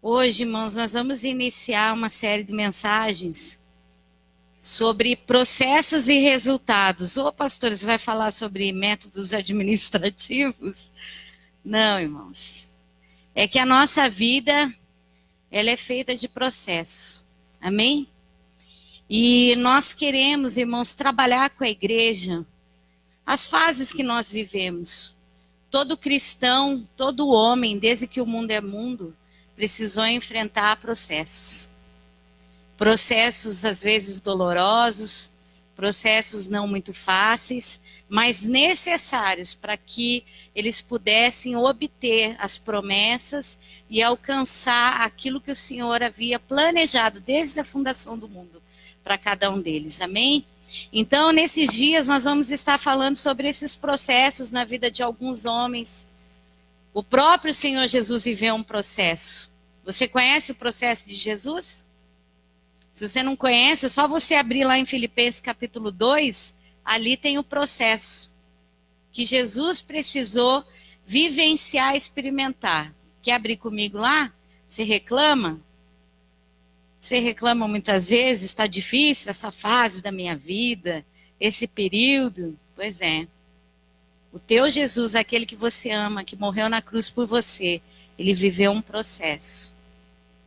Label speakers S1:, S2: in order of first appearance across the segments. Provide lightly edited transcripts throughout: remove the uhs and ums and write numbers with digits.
S1: Hoje, irmãos, nós vamos iniciar uma série de mensagens sobre processos e resultados. Ô, pastor, você vai falar sobre métodos administrativos? Não, irmãos. É que a nossa vida, ela é feita de processos. Amém? E nós queremos, irmãos, trabalhar com a igreja as fases que nós vivemos. Todo cristão, todo homem, desde que o mundo é mundo, precisou enfrentar processos. Processos, às vezes, dolorosos, processos não muito fáceis, mas necessários para que eles pudessem obter as promessas e alcançar aquilo que o Senhor havia planejado desde a fundação do mundo para cada um deles. Amém? Então, nesses dias, nós vamos estar falando sobre esses processos na vida de alguns homens. O próprio Senhor Jesus viveu um processo. Você conhece o processo de Jesus? Se você não conhece, é só você abrir lá em Filipenses capítulo 2, ali tem o processo que Jesus precisou vivenciar, experimentar. Quer abrir comigo lá? Você reclama? Você reclama muitas vezes, está difícil essa fase da minha vida, esse período? Pois é. O teu Jesus, aquele que você ama, que morreu na cruz por você, ele viveu um processo.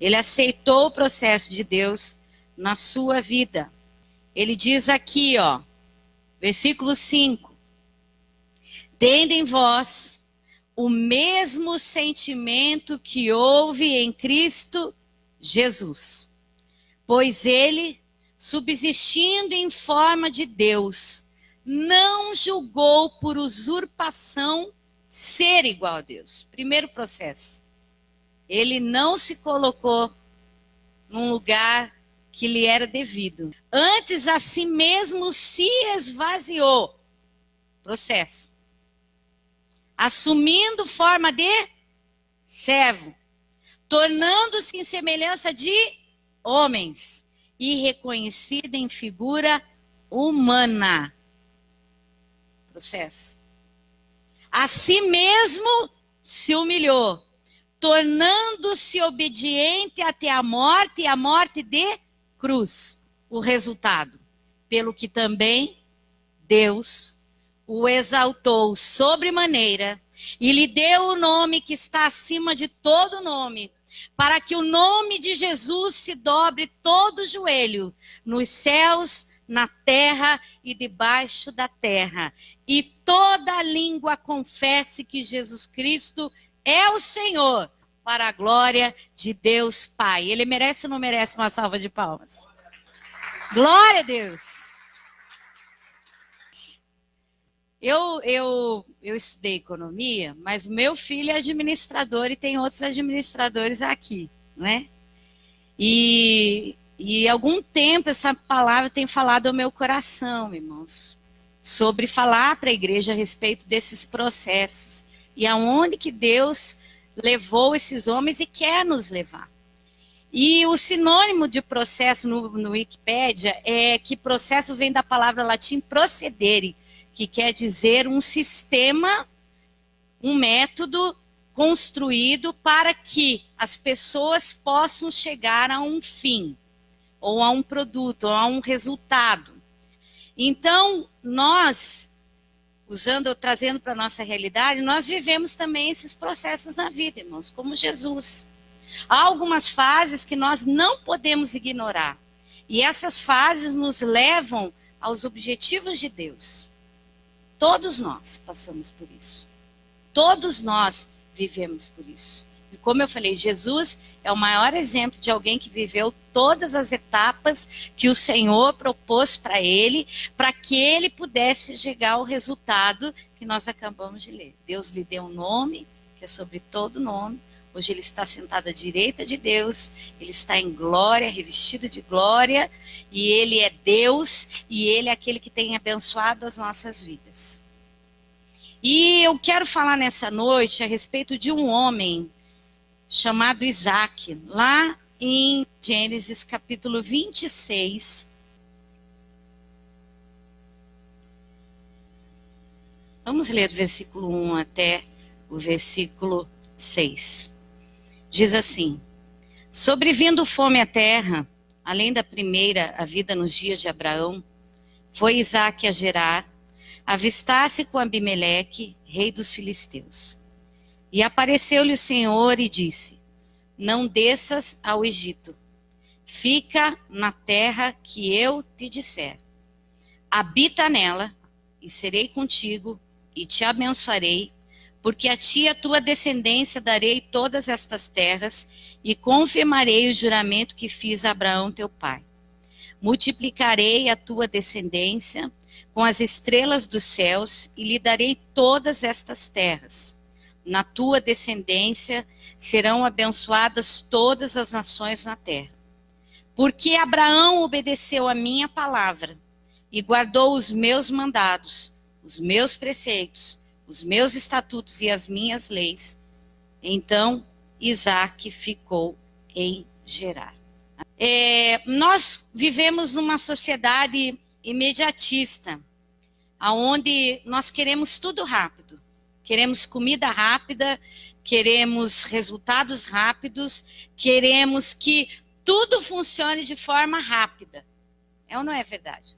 S1: Ele aceitou o processo de Deus na sua vida. Ele diz aqui, ó, versículo 5. Tende em vós o mesmo sentimento que houve em Cristo Jesus. Pois ele, subsistindo em forma de Deus, não julgou por usurpação ser igual a Deus. Primeiro processo. Ele não se colocou num lugar que lhe era devido. Antes, a si mesmo se esvaziou. Processo. Assumindo forma de servo. Tornando-se em semelhança de homens. E reconhecido em figura humana. Processo. A si mesmo se humilhou, tornando-se obediente até a morte e a morte de cruz. O resultado, pelo que também Deus o exaltou sobremaneira e lhe deu o nome que está acima de todo nome, para que o nome de Jesus se dobre todo o joelho, nos céus, na terra e debaixo da terra, e toda língua confesse que Jesus Cristo é o Senhor, para a glória de Deus Pai. Ele merece ou não merece uma salva de palmas? Glória a Deus! Eu estudei economia, mas meu filho é administrador e tem outros administradores aqui, né? E há algum tempo essa palavra tem falado ao meu coração, irmãos, sobre falar para a igreja a respeito desses processos e aonde que Deus levou esses homens e quer nos levar. E o sinônimo de processo no Wikipédia é que processo vem da palavra latim procedere, que quer dizer um sistema, um método construído para que as pessoas possam chegar a um fim, ou a um produto, ou a um resultado. Então, nós, trazendo para a nossa realidade, nós vivemos também esses processos na vida, irmãos, como Jesus. Há algumas fases que nós não podemos ignorar. E essas fases nos levam aos objetivos de Deus. Todos nós passamos por isso. Todos nós vivemos por isso. E como eu falei, Jesus é o maior exemplo de alguém que viveu todas as etapas que o Senhor propôs para que ele pudesse chegar ao resultado que nós acabamos de ler. Deus lhe deu um nome, que é sobre todo nome. Hoje ele está sentado à direita de Deus, ele está em glória, revestido de glória, e ele é Deus, e ele é aquele que tem abençoado as nossas vidas. E eu quero falar nessa noite a respeito de um homem chamado Isaac, lá em Gênesis capítulo 26. Vamos ler do versículo 1 até o versículo 6. Diz assim: Sobrevindo fome à terra, além da primeira, a vida nos dias de Abraão, foi Isaque a Gerar, avistar-se com Abimeleque, rei dos filisteus. E apareceu-lhe o Senhor e disse: não desças ao Egito, fica na terra que eu te disser. Habita nela, e serei contigo, e te abençoarei, porque a ti e a tua descendência darei todas estas terras, e confirmarei o juramento que fiz a Abraão teu pai. Multiplicarei a tua descendência com as estrelas dos céus, e lhe darei todas estas terras. Na tua descendência serão abençoadas todas as nações na terra. Porque Abraão obedeceu a minha palavra, e guardou os meus mandados, os meus preceitos, os meus estatutos e as minhas leis, então Isaque ficou em Gerar. Nós vivemos numa sociedade imediatista, onde nós queremos tudo rápido. Queremos comida rápida, queremos resultados rápidos, queremos que tudo funcione de forma rápida. É ou não é verdade?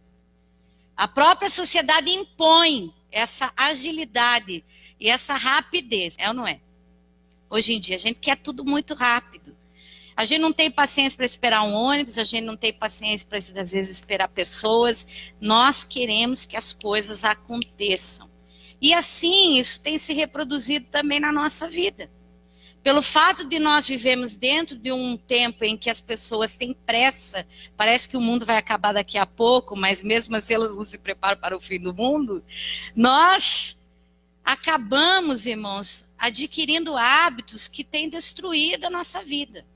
S1: A própria sociedade impõe essa agilidade e essa rapidez. É ou não é? Hoje em dia, a gente quer tudo muito rápido. A gente não tem paciência para esperar um ônibus, a gente não tem paciência para, às vezes, esperar pessoas. Nós queremos que as coisas aconteçam. E assim, isso tem se reproduzido também na nossa vida. Pelo fato de nós vivemos dentro de um tempo em que as pessoas têm pressa, parece que o mundo vai acabar daqui a pouco, mas mesmo assim elas não se preparam para o fim do mundo, nós acabamos, irmãos, adquirindo hábitos que têm destruído a nossa vida.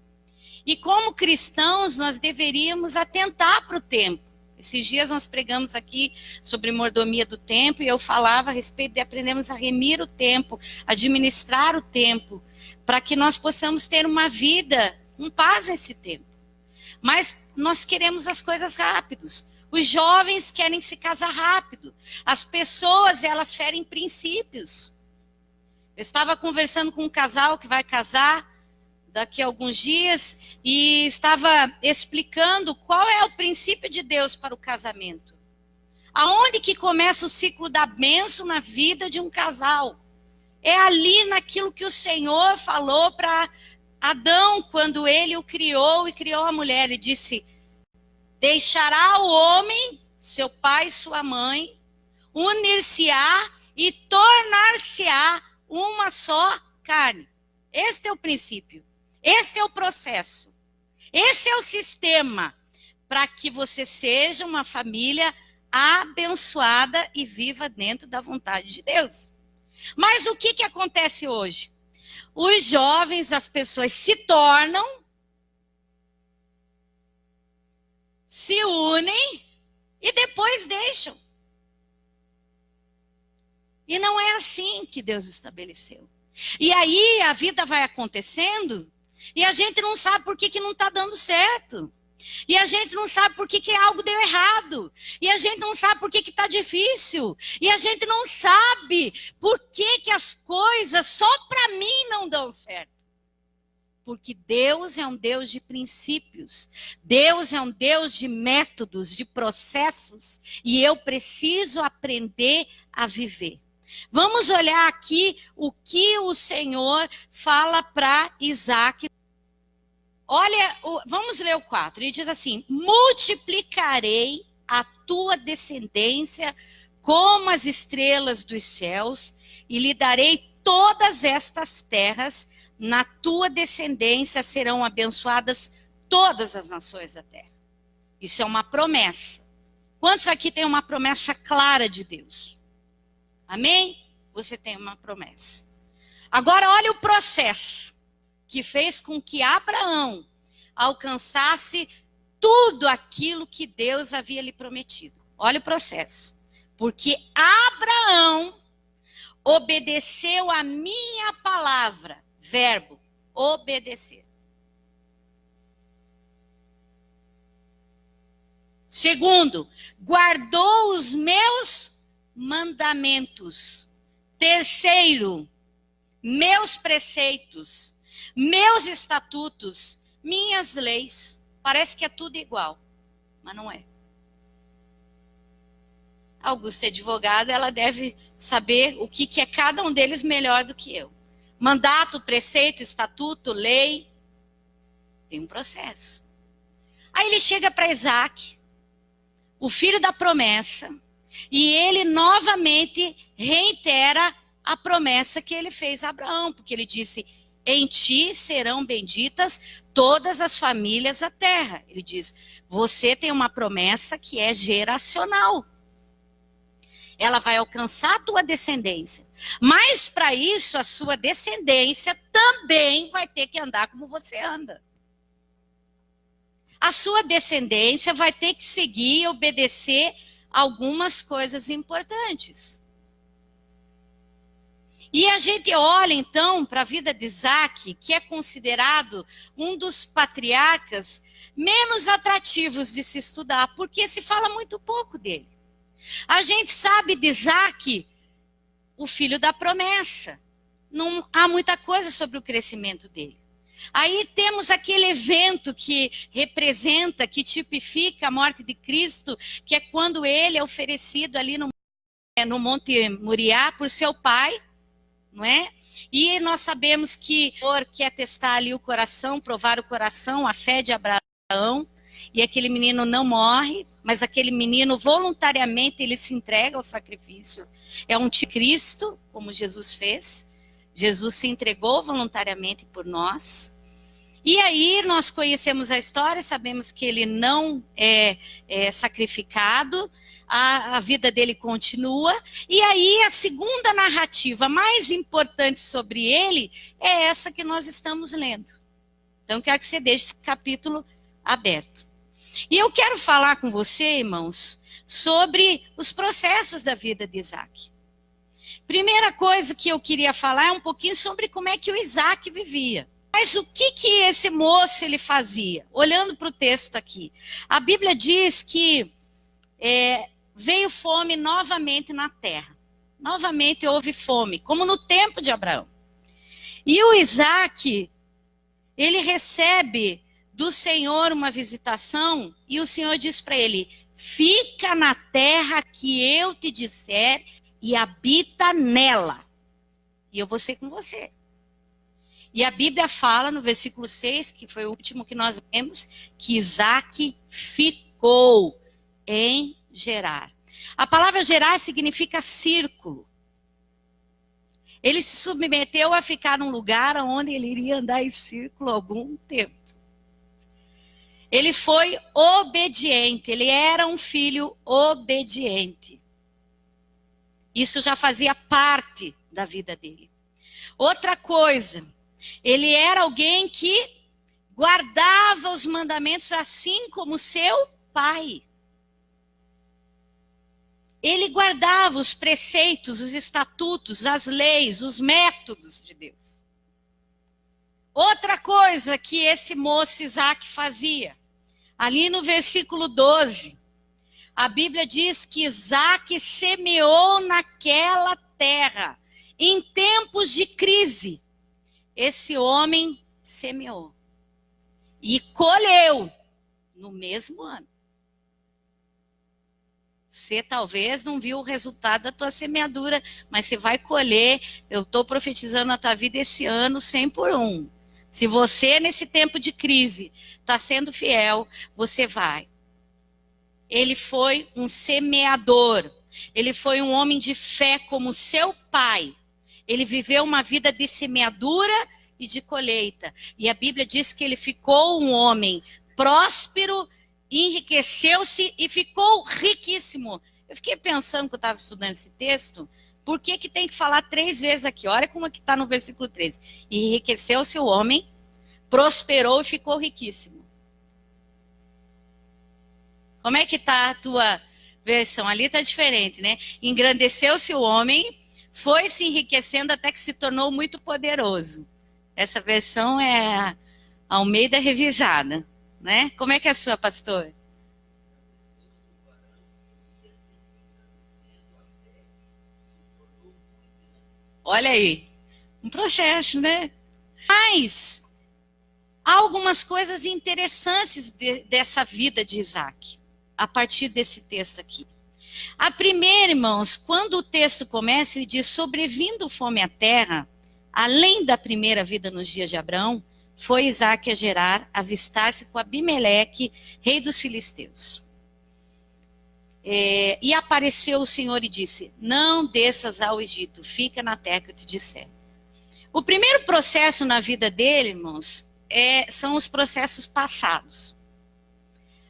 S1: E como cristãos, nós deveríamos atentar para o tempo. Esses dias nós pregamos aqui sobre mordomia do tempo, e eu falava a respeito de aprendermos a remir o tempo, administrar o tempo, para que nós possamos ter uma vida com paz nesse tempo. Mas nós queremos as coisas rápidos. Os jovens querem se casar rápido. As pessoas, elas ferem princípios. Eu estava conversando com um casal que vai casar daqui a alguns dias e estava explicando qual é o princípio de Deus para o casamento. Aonde que começa o ciclo da bênção na vida de um casal? É ali naquilo que o Senhor falou para Adão, quando ele o criou e criou a mulher. Ele disse: deixará o homem, seu pai e sua mãe, unir-se-á e tornar-se-á uma só carne. Este é o princípio, este é o processo, esse é o sistema para que você seja uma família abençoada e viva dentro da vontade de Deus. Mas o que acontece hoje? Os jovens, as pessoas se tornam, se unem e depois deixam. E não é assim que Deus estabeleceu. E aí a vida vai acontecendo e a gente não sabe por que não está dando certo. E a gente não sabe por que algo deu errado. E a gente não sabe por que está difícil. E a gente não sabe por que as coisas só para mim não dão certo. Porque Deus é um Deus de princípios. Deus é um Deus de métodos, de processos. E eu preciso aprender a viver. Vamos olhar aqui o que o Senhor fala para Isaque. Olha, vamos ler o 4. Ele diz assim: multiplicarei a tua descendência como as estrelas dos céus, e lhe darei todas estas terras. Na tua descendência serão abençoadas todas as nações da terra. Isso é uma promessa. Quantos aqui têm uma promessa clara de Deus? Amém? Você tem uma promessa. Agora olha o processo que fez com que Abraão alcançasse tudo aquilo que Deus havia lhe prometido. Olha o processo. Porque Abraão obedeceu a minha palavra. Verbo, obedecer. Segundo, guardou os meus mandamentos. Terceiro, meus preceitos, meus estatutos, minhas leis. Parece que é tudo igual, mas não é. A Augusta é advogada, ela deve saber o que é cada um deles melhor do que eu. Mandato, preceito, estatuto, lei, tem um processo. Aí ele chega para Isaac, o filho da promessa, e ele novamente reitera a promessa que ele fez a Abraão, porque ele disse: em ti serão benditas todas as famílias da terra. Ele diz: você tem uma promessa que é geracional. Ela vai alcançar a tua descendência. Mas para isso, a sua descendência também vai ter que andar como você anda. A sua descendência vai ter que seguir e obedecer algumas coisas importantes. E a gente olha, então, para a vida de Isaac, que é considerado um dos patriarcas menos atrativos de se estudar, porque se fala muito pouco dele. A gente sabe de Isaac, o filho da promessa. Não há muita coisa sobre o crescimento dele. Aí temos aquele evento que representa, que tipifica a morte de Cristo, que é quando ele é oferecido ali no Monte Moriá por seu pai, não é? E nós sabemos que quer testar ali o coração, provar o coração, a fé de Abraão, e aquele menino não morre, mas aquele menino voluntariamente ele se entrega ao sacrifício. É um Cristo, como Jesus fez. Jesus se entregou voluntariamente por nós. E aí nós conhecemos a história, sabemos que ele não é sacrificado, a vida dele continua. E aí a segunda narrativa mais importante sobre ele é essa que nós estamos lendo. Então quero que você deixe esse capítulo aberto. E eu quero falar com você, irmãos, sobre os processos da vida de Isaac. Primeira coisa que eu queria falar é um pouquinho sobre como é que o Isaac vivia. Mas o que esse moço ele fazia? Olhando para o texto aqui, a Bíblia diz que veio fome novamente na terra. Novamente houve fome, como no tempo de Abraão. E o Isaac, ele recebe do Senhor uma visitação e o Senhor diz para ele: fica na terra que eu te disser e habita nela. E eu vou ser com você. E a Bíblia fala no versículo 6, que foi o último que nós lemos, que Isaac ficou em Gerar. A palavra Gerar significa círculo. Ele se submeteu a ficar num lugar onde ele iria andar em círculo algum tempo. Ele foi obediente, ele era um filho obediente. Isso já fazia parte da vida dele. Outra coisa, ele era alguém que guardava os mandamentos assim como seu pai. Ele guardava os preceitos, os estatutos, as leis, os métodos de Deus. Outra coisa que esse moço Isaac fazia, ali no versículo 12, a Bíblia diz que Isaac semeou naquela terra, em tempos de crise. Esse homem semeou e colheu no mesmo ano. Você talvez não viu o resultado da tua semeadura, mas você vai colher. Eu estou profetizando na tua vida esse ano 100 por 1. Se você, nesse tempo de crise, está sendo fiel, você vai. Ele foi um semeador. Ele foi um homem de fé como seu pai. Ele viveu uma vida de semeadura e de colheita. E a Bíblia diz que ele ficou um homem próspero, enriqueceu-se e ficou riquíssimo. Eu fiquei pensando que eu estava estudando esse texto, por que tem que falar 3 vezes aqui? Olha como é que está no versículo 13. Enriqueceu-se o homem, prosperou e ficou riquíssimo. Como é que está a tua versão? Ali está diferente, né? Engrandeceu-se o homem, foi se enriquecendo até que se tornou muito poderoso. Essa versão é a Almeida revisada, né? Como é que é a sua, pastor? Olha aí, um processo, né? Mas Há algumas coisas interessantes dessa vida de Isaac, a partir desse texto aqui. A primeira, irmãos, quando o texto começa, ele diz: sobrevindo fome à terra, além da primeira vida nos dias de Abraão, foi Isaac a Gerar, avistar-se com Abimeleque, rei dos filisteus. E apareceu o Senhor e disse: não desças ao Egito, fica na terra que eu te disser. O primeiro processo na vida dele, irmãos, são os processos passados.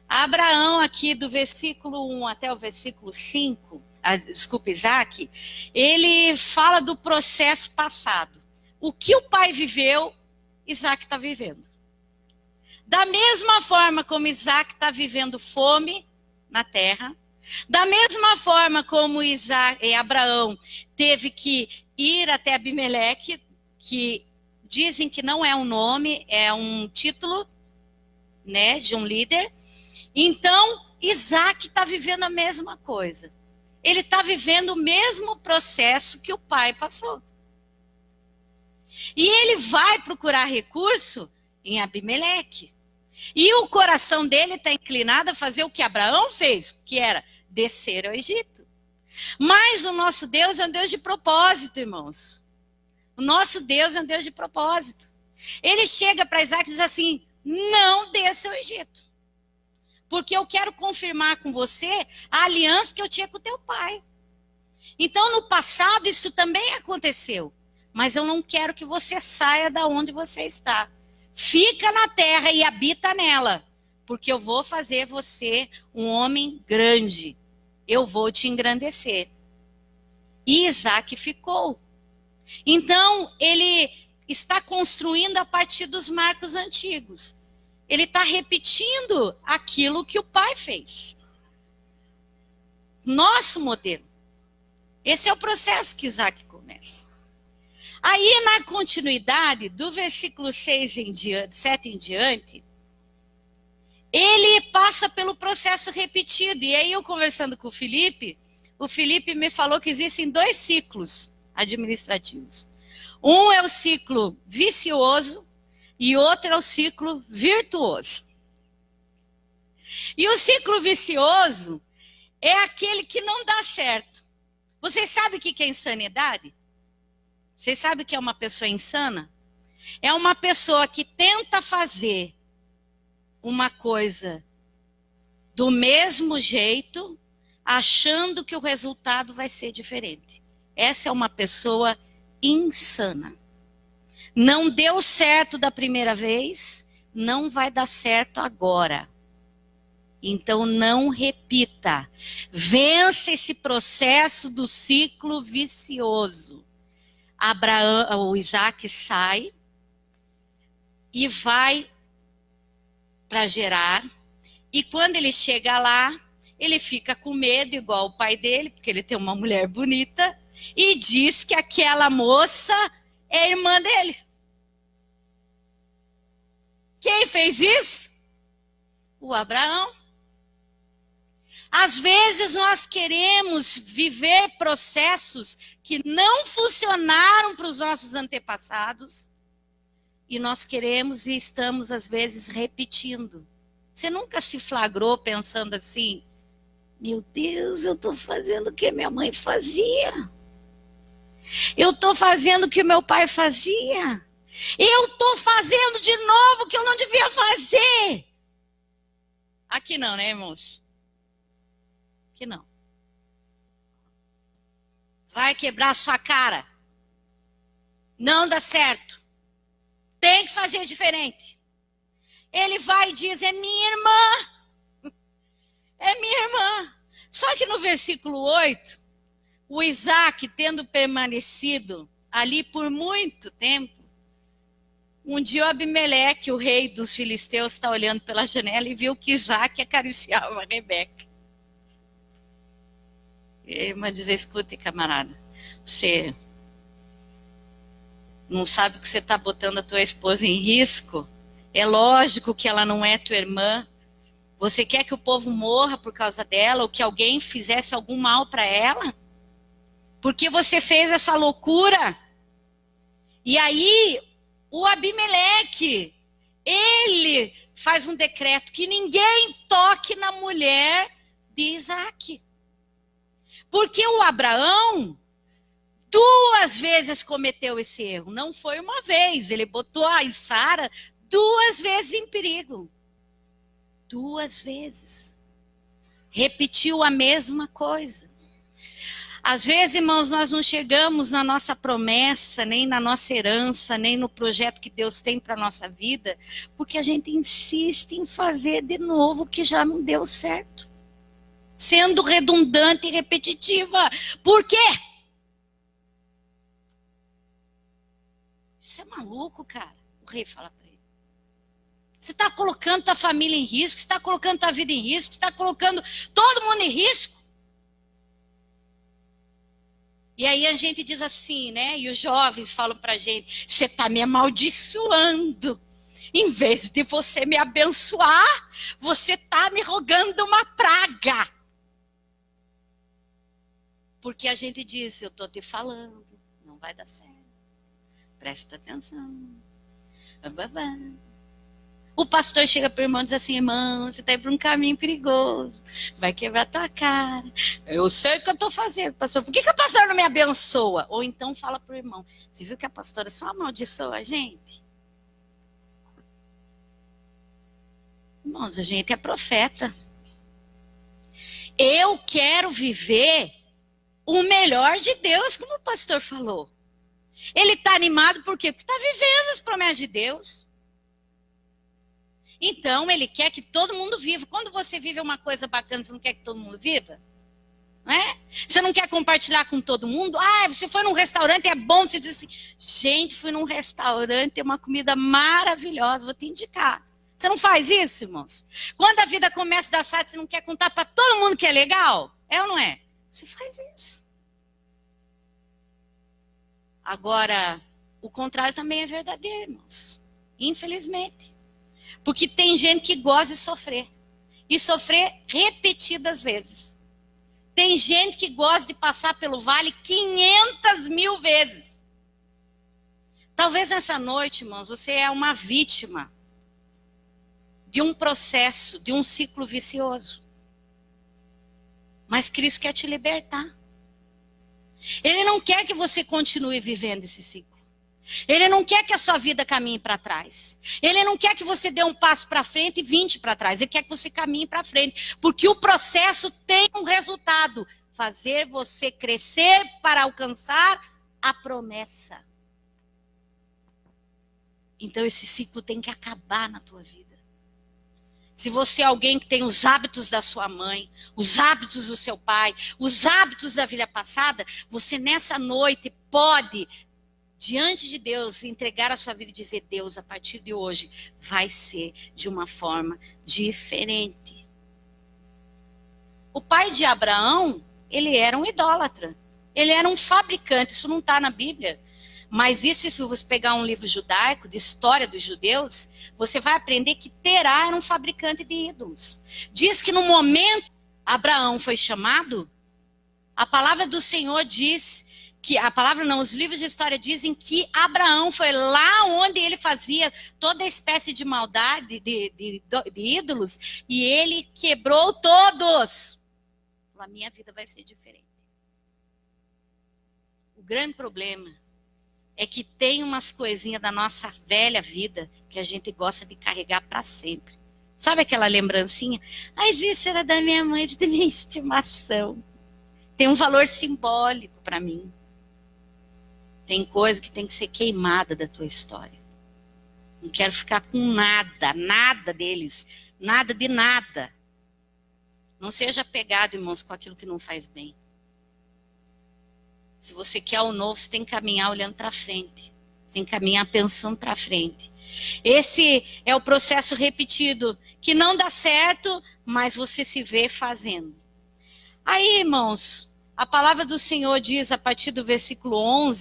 S1: Abraão, aqui do versículo 1 até o versículo 5, Isaac, ele fala do processo passado. O que o pai viveu, Isaac está vivendo. Da mesma forma como Isaac está vivendo fome na terra, da mesma forma como Abraão teve que ir até Abimeleque, que dizem que não é um nome, é um título, né, de um líder. Então, Isaac está vivendo a mesma coisa. Ele está vivendo o mesmo processo que o pai passou. E ele vai procurar recurso em Abimeleque. E o coração dele está inclinado a fazer o que Abraão fez, que era descer ao Egito. Mas o nosso Deus é um Deus de propósito, irmãos. O nosso Deus é um Deus de propósito. Ele chega para Isaac e diz assim: não desça ao Egito. Porque eu quero confirmar com você a aliança que eu tinha com o teu pai. Então, no passado, isso também aconteceu. Mas eu não quero que você saia da onde você está. Fica na terra e habita nela. Porque eu vou fazer você um homem grande. Eu vou te engrandecer. E Isaac ficou. Então, ele está construindo a partir dos marcos antigos. Ele está repetindo aquilo que o pai fez. Nosso modelo. Esse é o processo que Isaac começa. Aí, na continuidade, do versículo 7 em diante, ele passa pelo processo repetido. E aí, eu conversando com o Felipe me falou que existem 2 ciclos administrativos. Um é o ciclo vicioso e outro é o ciclo virtuoso. E o ciclo vicioso é aquele que não dá certo. Vocês sabem o que é insanidade? Vocês sabem o que é uma pessoa insana? É uma pessoa que tenta fazer uma coisa do mesmo jeito, achando que o resultado vai ser diferente. Essa é uma pessoa insana. Não deu certo da primeira vez, não vai dar certo agora. Então não repita. Vença esse processo do ciclo vicioso. O Isaac sai e vai para Gerar. E quando ele chega lá, ele fica com medo, igual o pai dele, porque ele tem uma mulher bonita, e diz que aquela moça é irmã dele. Quem fez isso? O Abraão. Às vezes nós queremos viver processos que não funcionaram para os nossos antepassados e nós queremos e estamos às vezes repetindo. Você nunca se flagrou pensando assim: meu Deus, eu estou fazendo o que minha mãe fazia. Eu estou fazendo o que meu pai fazia. Eu estou fazendo de novo o que eu não devia fazer. Aqui não, né, irmãos? Aqui não. Vai quebrar sua cara. Não dá certo. Tem que fazer diferente. Ele vai e diz: é minha irmã. É minha irmã. Só que no versículo 8, o Isaac, tendo permanecido ali por muito tempo, um dia o Abimeleque, o rei dos filisteus, está olhando pela janela e viu que Isaac acariciava a Rebeca. E a irmã diz: escute, camarada, você não sabe que você está botando a tua esposa em risco? É lógico que ela não é tua irmã. Você quer que o povo morra por causa dela, ou que alguém fizesse algum mal para ela? Porque você fez essa loucura. E aí, o Abimeleque, Ele faz um decreto que ninguém toque na mulher de Isaac. Porque o Abraão 2 vezes cometeu esse erro. Não foi uma vez. Ele botou a Sara 2 vezes em perigo. 2 vezes. Repetiu a mesma coisa. Às vezes, irmãos, nós não chegamos na nossa promessa, nem na nossa herança, nem no projeto que Deus tem para a nossa vida, porque a gente insiste em fazer de novo o que já não deu certo. Sendo redundante e repetitiva. Por quê? Você é maluco, cara? O rei fala para ele. Você está colocando tua família em risco, você está colocando tua vida em risco, você está colocando todo mundo em risco. E aí a gente diz assim, né? E os jovens falam pra gente, você está me amaldiçoando. Em vez de você me abençoar, você está me rogando uma praga. Porque a gente diz, eu estou te falando, não vai dar certo. Presta atenção. O pastor chega para o irmão e diz assim, irmão, você está indo para um caminho perigoso, vai quebrar tua cara. Eu sei o que eu estou fazendo, pastor. Por que a pastora não me abençoa? Ou então fala para o irmão, você viu que a pastora só amaldiçoa a gente? Irmãos, a gente é profeta. Eu quero viver o melhor de Deus, como o pastor falou. Ele está animado por quê? Porque está vivendo as promessas de Deus. Então, ele quer que todo mundo viva. Quando você vive uma coisa bacana, você não quer que todo mundo viva? Não é? Você não quer compartilhar com todo mundo? Ah, você foi num restaurante, é bom. Você diz assim, gente, fui num restaurante, tem uma comida maravilhosa, vou te indicar. Você não faz isso, irmãos? Quando a vida começa a dar certo, você não quer contar para todo mundo que é legal? É ou não é? Você faz isso. Agora, o contrário também é verdadeiro, irmãos. Infelizmente. Porque tem gente que gosta de sofrer. E sofrer repetidas vezes. Tem gente que gosta de passar pelo vale 500.000 vezes. Talvez nessa noite, irmãos, você é uma vítima de um processo, de um ciclo vicioso. Mas Cristo quer te libertar. Ele não quer que você continue vivendo esse ciclo. Ele não quer que a sua vida caminhe para trás. Ele não quer que você dê um passo para frente e 20 para trás. Ele quer que você caminhe para frente. Porque o processo tem um resultado. Fazer você crescer para alcançar a promessa. Então esse ciclo tem que acabar na tua vida. Se você é alguém que tem os hábitos da sua mãe, os hábitos do seu pai, os hábitos da vida passada, você nessa noite pode, diante de Deus, entregar a sua vida e dizer, Deus, a partir de hoje, vai ser de uma forma diferente. O pai de Abraão, ele era um idólatra. Ele era um fabricante, isso não está na Bíblia. Mas isso, se você pegar um livro judaico, de história dos judeus, você vai aprender que Terá era um fabricante de ídolos. Diz que no momento Abraão foi chamado, a palavra do Senhor diz que, a palavra não, os livros de história dizem que Abraão foi lá onde ele fazia toda espécie de maldade, de ídolos, e ele quebrou todos. A minha vida vai ser diferente. O grande problema é que tem umas coisinhas da nossa velha vida que a gente gosta de carregar para sempre. Sabe aquela lembrancinha? Mas isso era da minha mãe, da minha estimação. Tem um valor simbólico para mim. Tem coisa que tem que ser queimada da tua história. Não quero ficar com nada, nada deles, nada de nada. Não seja apegado, irmãos, com aquilo que não faz bem. Se você quer o novo, você tem que caminhar olhando para frente. Você tem que caminhar pensando para frente. Esse é o processo repetido, que não dá certo, mas você se vê fazendo. Aí, irmãos, a palavra do Senhor diz, a partir do versículo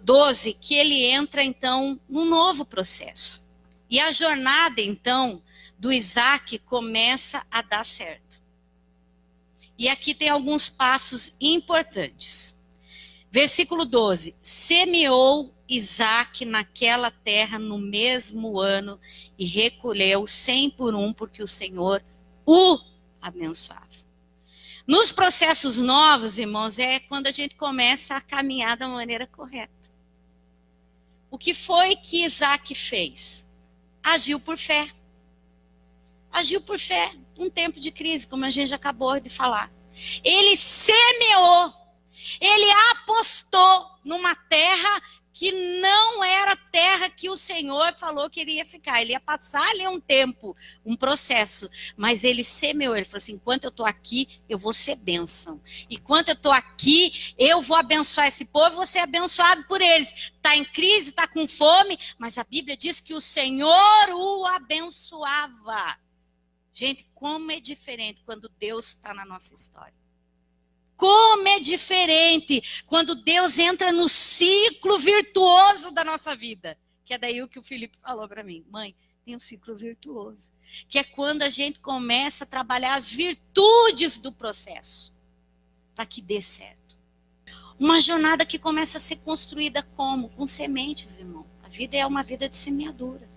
S1: 12, que ele entra, então, num novo processo. E a jornada, então, do Isaac começa a dar certo. E aqui tem alguns passos importantes. Versículo 12. Semeou Isaac naquela terra no mesmo ano e recolheu 100 por um, porque o Senhor o abençoava. Nos processos novos, irmãos, é quando a gente começa a caminhar da maneira correta. O que foi que Isaac fez? Agiu por fé. Agiu por fé. Um tempo de crise, como a gente já acabou de falar. Ele semeou. Ele apostou numa terra que não era a terra que o Senhor falou que ele ia ficar. Ele ia passar ali um tempo, um processo. Mas ele semeou. Ele falou assim, enquanto eu estou aqui, eu vou ser bênção. Enquanto eu estou aqui, eu vou abençoar esse povo, vou ser abençoado por eles. Está em crise, está com fome, mas a Bíblia diz que o Senhor o abençoava. Gente, como é diferente quando Deus está na nossa história. Como é diferente quando Deus entra no ciclo virtuoso da nossa vida. Que é daí o que o Felipe falou para mim. Mãe, tem um ciclo virtuoso. Que é quando a gente começa a trabalhar as virtudes do processo. Para que dê certo. Uma jornada que começa a ser construída como? Com sementes, irmão. A vida é uma vida de semeadura.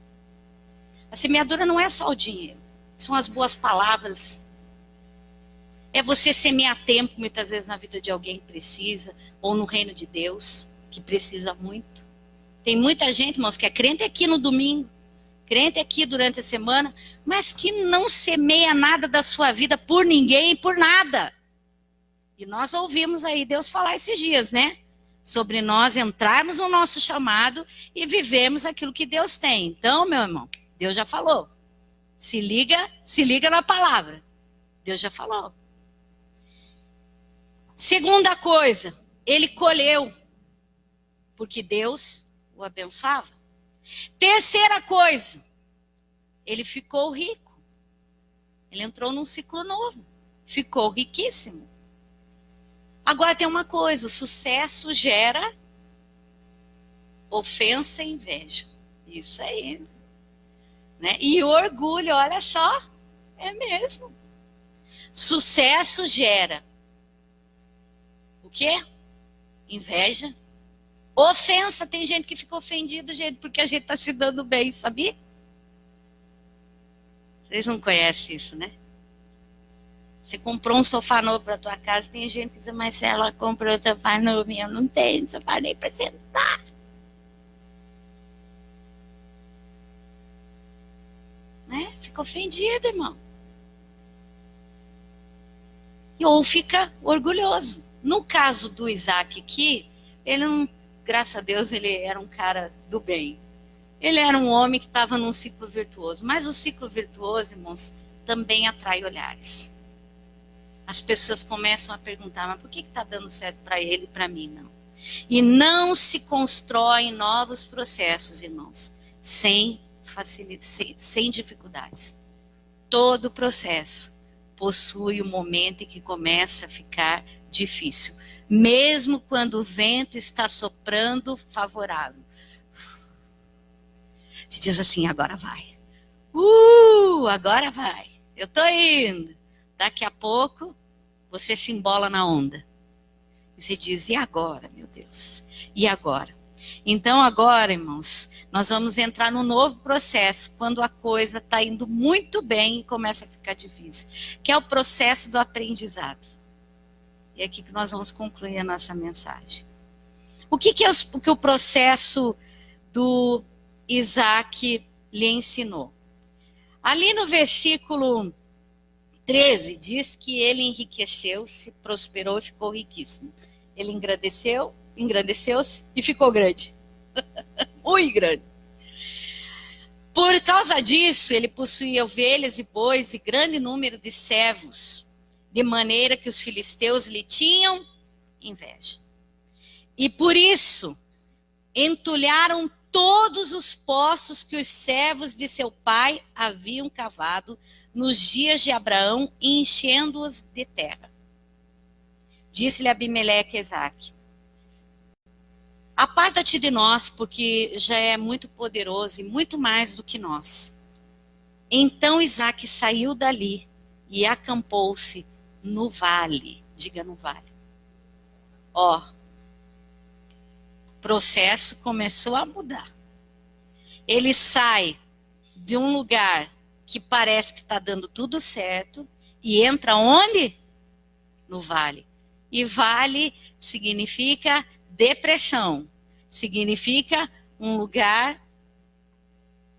S1: A semeadura não é só o dinheiro. São as boas palavras. É você semear tempo, muitas vezes, na vida de alguém que precisa, ou no reino de Deus, que precisa muito. Tem muita gente, irmãos, que é crente aqui no domingo, crente aqui durante a semana, mas que não semeia nada da sua vida por ninguém e por nada. E nós ouvimos aí Deus falar esses dias, né? Sobre nós entrarmos no nosso chamado e vivermos aquilo que Deus tem. Então, meu irmão, Deus já falou. Se liga na palavra. Deus já falou. Segunda coisa, ele colheu, porque Deus o abençoava. Terceira coisa, ele ficou rico. Ele entrou num ciclo novo, ficou riquíssimo. Agora tem uma coisa, o sucesso gera ofensa e inveja. Isso aí. Né? E o orgulho, olha só, é mesmo. Sucesso gera o quê? Inveja. Ofensa. Tem gente que fica ofendida, gente, porque a gente está se dando bem, sabia? Vocês não conhecem isso, né? Você comprou um sofá novo para tua casa, tem gente que diz, mas se ela comprou um sofá novo, eu não tenho sofá nem para sentar. Né? Fica ofendido, irmão. Ou fica orgulhoso. No caso do Isaac aqui, ele não, graças a Deus, ele era um cara do bem. Ele era um homem que estava num ciclo virtuoso. Mas o ciclo virtuoso, irmãos, também atrai olhares. As pessoas começam a perguntar, mas por que está dando certo para ele e para mim não? E não se constroem novos processos, irmãos, sem dificuldades. Todo processo possui um momento em que começa a ficar difícil, mesmo quando o vento está soprando favorável. Se diz assim, agora vai. Agora vai. Eu tô indo. Daqui a pouco, você se embola na onda. E você diz, e agora, meu Deus? E agora? Então agora, irmãos, nós vamos entrar num novo processo, quando a coisa está indo muito bem e começa a ficar difícil, que é o processo do aprendizado. E é aqui que nós vamos concluir a nossa mensagem. O que é o processo do Isaac lhe ensinou? Ali no versículo 13, diz que ele enriqueceu-se, prosperou e ficou riquíssimo. Ele engrandeceu-se e ficou grande. Muito grande. Por causa disso, ele possuía ovelhas e bois e grande número de servos, de maneira que os filisteus lhe tinham inveja. E por isso, entulharam todos os poços que os servos de seu pai haviam cavado nos dias de Abraão, enchendo-os de terra. Disse-lhe Abimeleque a Isaac, aparta-te de nós, porque já é muito poderoso e muito mais do que nós. Então Isaac saiu dali e acampou-se no vale. Diga no vale. processo começou a mudar. Ele sai de um lugar que parece que está dando tudo certo e entra onde? No vale. E vale significa depressão, significa um lugar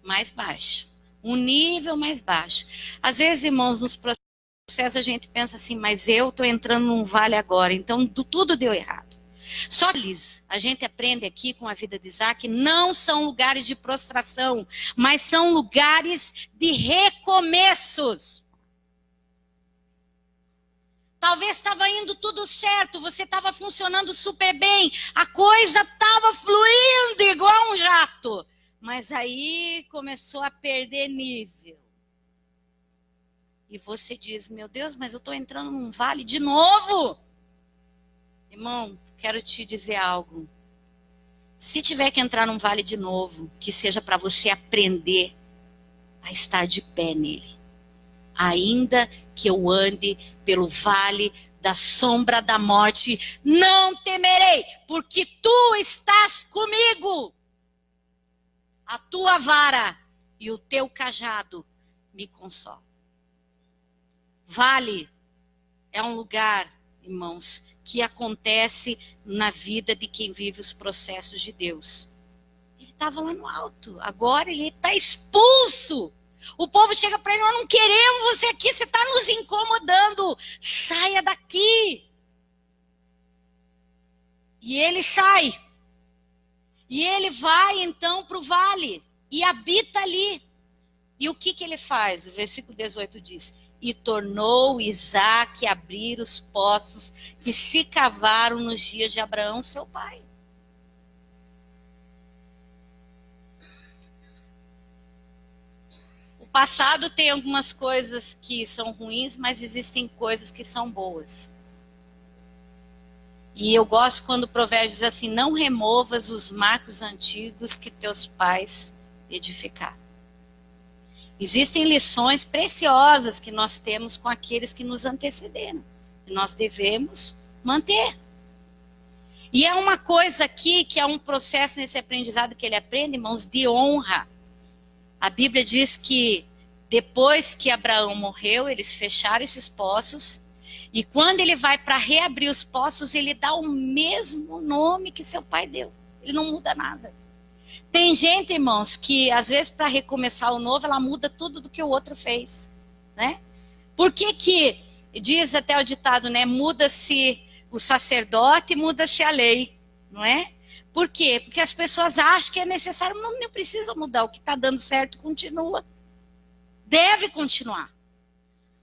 S1: mais baixo, um nível mais baixo. Às vezes, irmãos, nos processos a gente pensa assim, mas eu estou entrando num vale agora, então tudo deu errado. Só a gente aprende aqui com a vida de Isaac, não são lugares de prostração, mas são lugares de recomeços. Talvez estava indo tudo certo, você estava funcionando super bem, a coisa estava fluindo igual um jato. Mas aí começou a perder nível. E você diz, meu Deus, mas eu estou entrando num vale de novo. Irmão, quero te dizer algo. Se tiver que entrar num vale de novo, que seja para você aprender a estar de pé nele. Ainda que eu ande pelo vale da sombra da morte, não temerei, porque tu estás comigo. A tua vara e o teu cajado me consolam. Vale é um lugar, irmãos, que acontece na vida de quem vive os processos de Deus. Ele estava lá no alto, agora ele está expulso. O povo chega para ele, nós não queremos você aqui, você está nos incomodando, saia daqui. E ele sai. E ele vai então para o vale e habita ali. E o que ele faz? O versículo 18 diz, e tornou Isaque a abrir os poços que se cavaram nos dias de Abraão, seu pai. O passado tem algumas coisas que são ruins, mas existem coisas que são boas. E eu gosto quando o provérbio diz assim, não removas os marcos antigos que teus pais edificaram. Existem lições preciosas que nós temos com aqueles que nos antecederam. E nós devemos manter. E é uma coisa aqui, que é um processo nesse aprendizado que ele aprende, irmãos, de honra. A Bíblia diz que depois que Abraão morreu, eles fecharam esses poços. E quando ele vai para reabrir os poços, ele dá o mesmo nome que seu pai deu. Ele não muda nada. Tem gente, irmãos, que às vezes para recomeçar o novo, ela muda tudo do que o outro fez, né? Por que diz até o ditado, né? Muda-se o sacerdote, muda-se a lei, não é? Por quê? Porque as pessoas acham que é necessário, não precisa mudar, o que está dando certo continua. Deve continuar.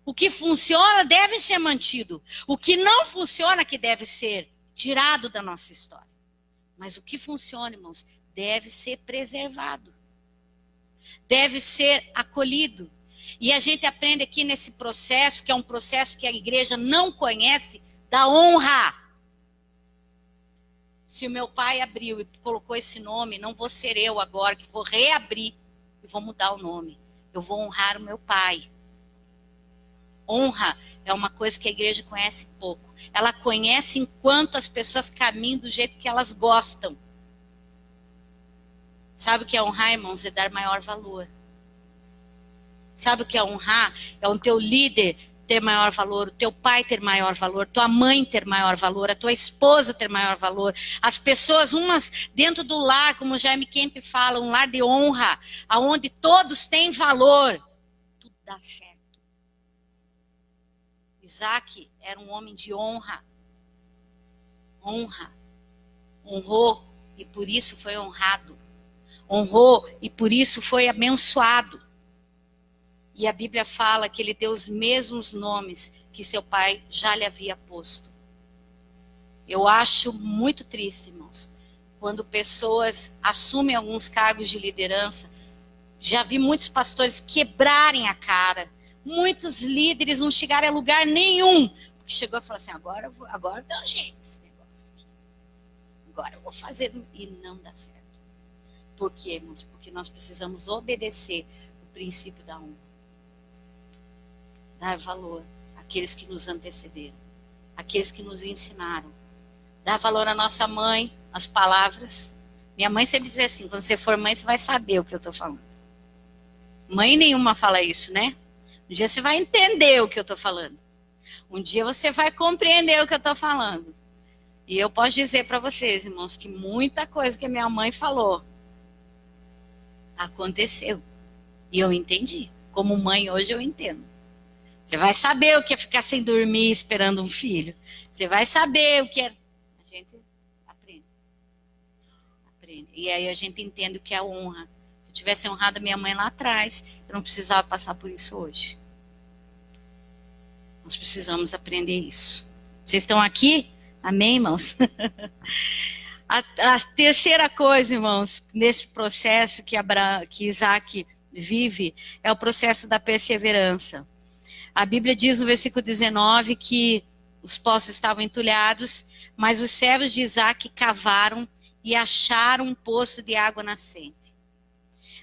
S1: O que funciona deve ser mantido. O que não funciona que deve ser tirado da nossa história. Mas o que funciona, irmãos, deve ser preservado. Deve ser acolhido. E a gente aprende aqui nesse processo, que é um processo que a igreja não conhece, da honra. Se o meu pai abriu e colocou esse nome, não vou ser eu agora que vou reabrir e vou mudar o nome. Eu vou honrar o meu pai. Honra é uma coisa que a igreja conhece pouco. Ela conhece enquanto as pessoas caminham do jeito que elas gostam. Sabe o que é honrar, irmãos? É dar maior valor. Sabe o que é honrar? É o teu líder ter maior valor, o teu pai ter maior valor, tua mãe ter maior valor, a tua esposa ter maior valor. As pessoas, umas dentro do lar, como o Jaime Kemp fala, um lar de honra, onde todos têm valor. Tudo dá certo. Isaac era um homem de honra. Honra. Honrou e por isso foi honrado. Honrou e por isso foi abençoado. E a Bíblia fala que ele deu os mesmos nomes que seu pai já lhe havia posto. Eu acho muito triste, irmãos, quando pessoas assumem alguns cargos de liderança. Já vi muitos pastores quebrarem a cara. Muitos líderes não chegaram a lugar nenhum. Porque chegou e falou assim, agora dá um jeito esse negócio aqui. Agora eu vou fazer. E não dá certo. Por quê, irmãos? Porque nós precisamos obedecer o princípio da honra. Dar valor àqueles que nos antecederam. Àqueles que nos ensinaram. Dar valor à nossa mãe, as palavras. Minha mãe sempre dizia assim, quando você for mãe, você vai saber o que eu estou falando. Mãe nenhuma fala isso, né? Um dia você vai entender o que eu estou falando. Um dia você vai compreender o que eu estou falando. E eu posso dizer para vocês, irmãos, que muita coisa que a minha mãe falou aconteceu. E eu entendi. Como mãe, hoje eu entendo. Você vai saber o que é ficar sem dormir esperando um filho. Você vai saber o que é... A gente aprende. Aprende. E aí a gente entende o que é honra. Se eu tivesse honrado a minha mãe lá atrás, eu não precisava passar por isso hoje. Nós precisamos aprender isso. Vocês estão aqui? Amém, irmãos? A terceira coisa, irmãos, nesse processo que Isaac vive, é o processo da perseverança. A Bíblia diz no versículo 19 que os poços estavam entulhados, mas os servos de Isaac cavaram e acharam um poço de água nascente.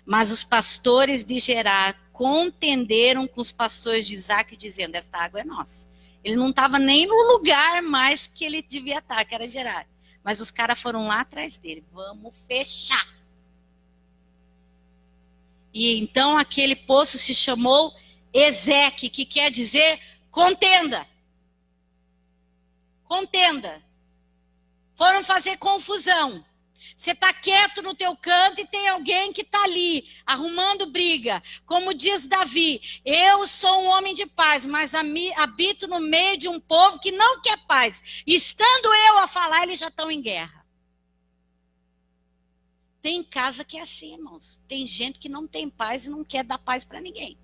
S1: Mas os pastores de Gerar contenderam com os pastores de Isaac, dizendo, esta água é nossa. Ele não estava nem no lugar mais que ele devia estar, que era Gerar. Mas os caras foram lá atrás dele. Vamos fechar. E então aquele poço se chamou Ezeque, que quer dizer contenda. Contenda. Foram fazer confusão. Você está quieto no teu canto e tem alguém que está ali, arrumando briga. Como diz Davi, eu sou um homem de paz, mas habito no meio de um povo que não quer paz. Estando eu a falar, eles já estão em guerra. Tem casa que é assim, irmãos. Tem gente que não tem paz e não quer dar paz para ninguém.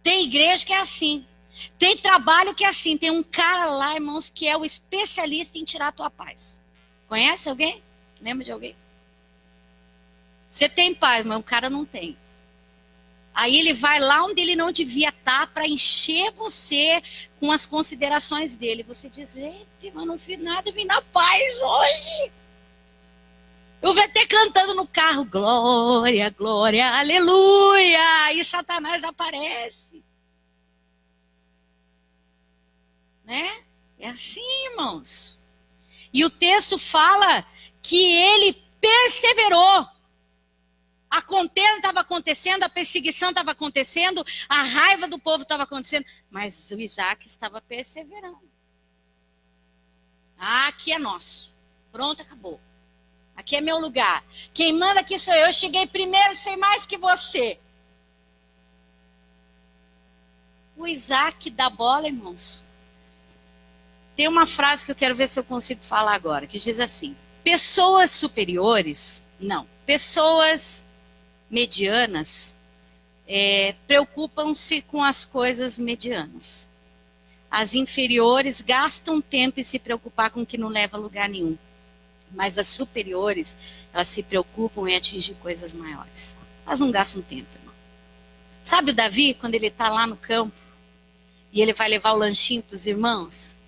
S1: Tem igreja que é assim. Tem trabalho que é assim. Tem um cara lá, irmãos, que é o especialista em tirar a tua paz. Conhece alguém? Lembra de alguém? Você tem paz, mas o cara não tem. Aí ele vai lá onde ele não devia estar para encher você com as considerações dele. Você diz, gente, mas não fiz nada, eu vim na paz hoje. Eu vou até cantando no carro, glória, glória, aleluia. E Satanás aparece. Né? É assim, irmãos. E o texto fala que ele perseverou. A contenda estava acontecendo, a perseguição estava acontecendo, a raiva do povo estava acontecendo, mas o Isaac estava perseverando. Ah, aqui é nosso. Pronto, acabou. Aqui é meu lugar. Quem manda aqui sou eu. Eu cheguei primeiro, sei mais que você. O Isaac dá bola, irmãos. Tem uma frase que eu quero ver se eu consigo falar agora, que diz assim, pessoas superiores, não, pessoas medianas preocupam-se com as coisas medianas. As inferiores gastam tempo em se preocupar com o que não leva a lugar nenhum. Mas as superiores, elas se preocupam em atingir coisas maiores. Elas não gastam tempo, irmão. Sabe o Davi, quando ele está lá no campo, e ele vai levar o lanchinho para os irmãos?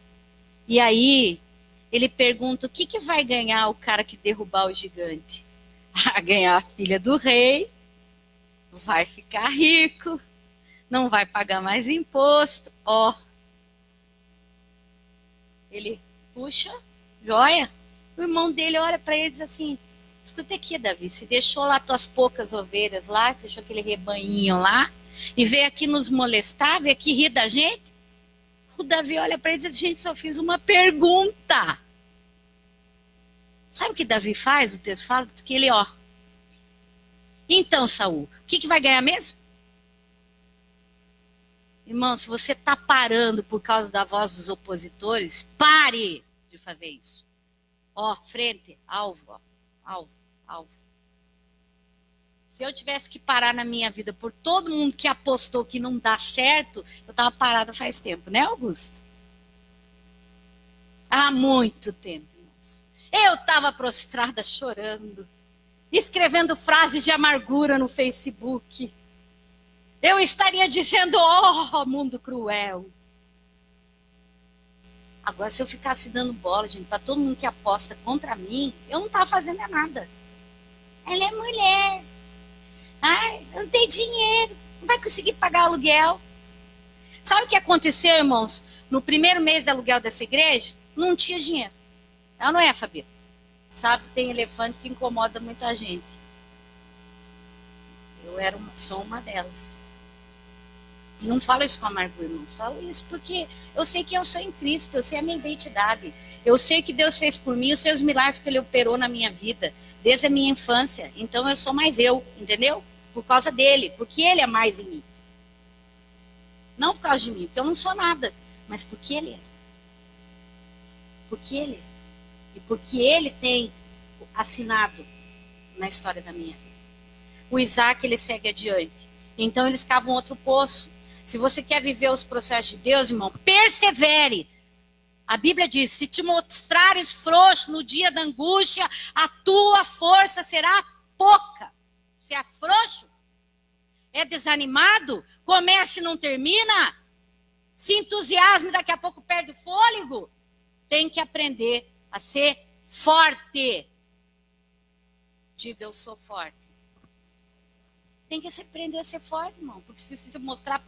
S1: E aí, ele pergunta, o que vai ganhar o cara que derrubar o gigante? A ganhar a filha do rei, vai ficar rico, não vai pagar mais imposto. Ó, ele puxa, joia. O irmão dele olha para ele e diz assim, escuta aqui, Davi, você deixou lá tuas poucas ovelhas lá, você deixou aquele rebanhinho lá, e veio aqui nos molestar, veio aqui rir da gente? O Davi olha para ele e diz, gente, só fiz uma pergunta. Sabe o que Davi faz? O texto fala, diz que ele, ó. Então, Saul, o que vai ganhar mesmo? Irmão, se você está parando por causa da voz dos opositores, pare de fazer isso. Ó, frente, alvo, ó, alvo, alvo. Se eu tivesse que parar na minha vida por todo mundo que apostou que não dá certo, eu estava parada faz tempo, né, Augusto? Há muito tempo, irmãos. Eu estava prostrada chorando, escrevendo frases de amargura no Facebook. Eu estaria dizendo, oh, mundo cruel. Agora, se eu ficasse dando bola, gente, para todo mundo que aposta contra mim, eu não estava fazendo nada. Ela é mulher. Ai, não tem dinheiro, não vai conseguir pagar aluguel. Sabe o que aconteceu, irmãos? No primeiro mês de aluguel dessa igreja, não tinha dinheiro. Ela não é, Fabi? Sabe, tem elefante que incomoda muita gente. Sou uma delas. E não falo isso com amargura, irmãos. Falo isso porque eu sei que eu sou em Cristo, eu sei a minha identidade. Eu sei que Deus fez por mim, os seus milagres que Ele operou na minha vida, desde a minha infância. Então eu sou mais eu, entendeu? Por causa dele, porque Ele é mais em mim. Não por causa de mim, porque eu não sou nada, mas porque Ele é. Porque Ele é. E porque Ele tem assinado na história da minha vida. O Isaac, ele segue adiante. Então eles cavam outro poço. Se você quer viver os processos de Deus, irmão, persevere. A Bíblia diz, se te mostrares frouxo no dia da angústia, a tua força será pouca. Se é frouxo, é desanimado, começa e não termina, se entusiasma e daqui a pouco perde o fôlego, tem que aprender a ser forte. Diga, eu sou forte. Tem que aprender a ser forte, irmão. Porque se você mostrar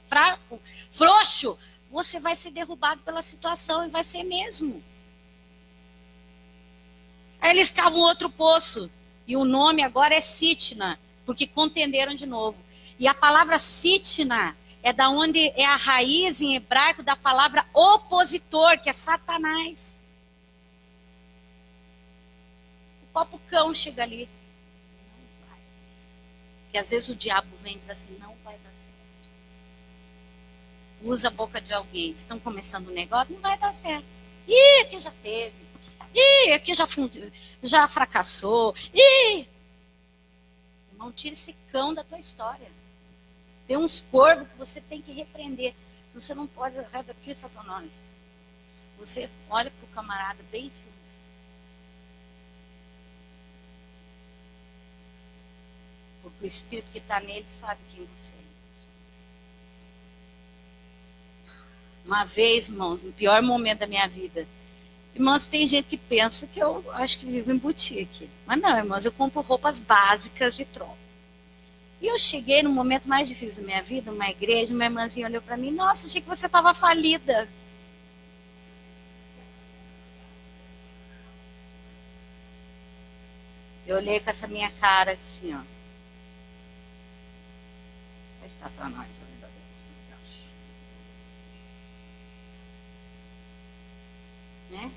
S1: fraco, frouxo, você vai ser derrubado pela situação e vai ser mesmo. Aí eles cavam outro poço. E o nome agora é Sitna, porque contenderam de novo. E a palavra Sitna é da onde é a raiz em hebraico da palavra opositor, que é Satanás. O próprio cão chega ali. Porque às vezes o diabo vem e diz assim, não vai dar certo. Usa a boca de alguém, estão começando um negócio, não vai dar certo. Ih, aqui já teve. Ih, aqui já fracassou. Ih! Irmão, tira esse cão da tua história. Tem uns corvos que você tem que repreender. Se você não pode, arreda aqui, Satanás. Você olha para o camarada bem firme. Porque o Espírito que está nele sabe quem você é. Uma vez, irmãos, no pior momento da minha vida, irmãos, tem gente que pensa que eu acho que vivo em boutique. Mas não, irmãos, eu compro roupas básicas e troco. E eu cheguei no momento mais difícil da minha vida, numa igreja, uma irmãzinha olhou para mim, nossa, achei que você estava falida. Eu olhei com essa minha cara assim, ó. Né?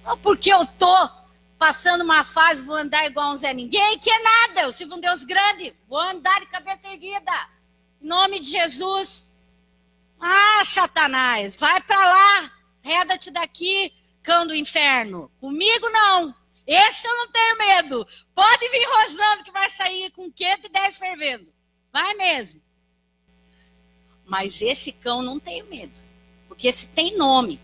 S1: Não porque eu tô passando uma fase, vou andar igual um Zé Ninguém, que é nada, eu sirvo um Deus grande, vou andar de cabeça erguida, em nome de Jesus. Ah, Satanás, vai pra lá, reda-te daqui, cão do inferno. Comigo não, esse eu não tenho medo, pode vir rosnando que vai sair com 510 fervendo, vai mesmo. Mas esse cão não tem medo, porque esse tem nome.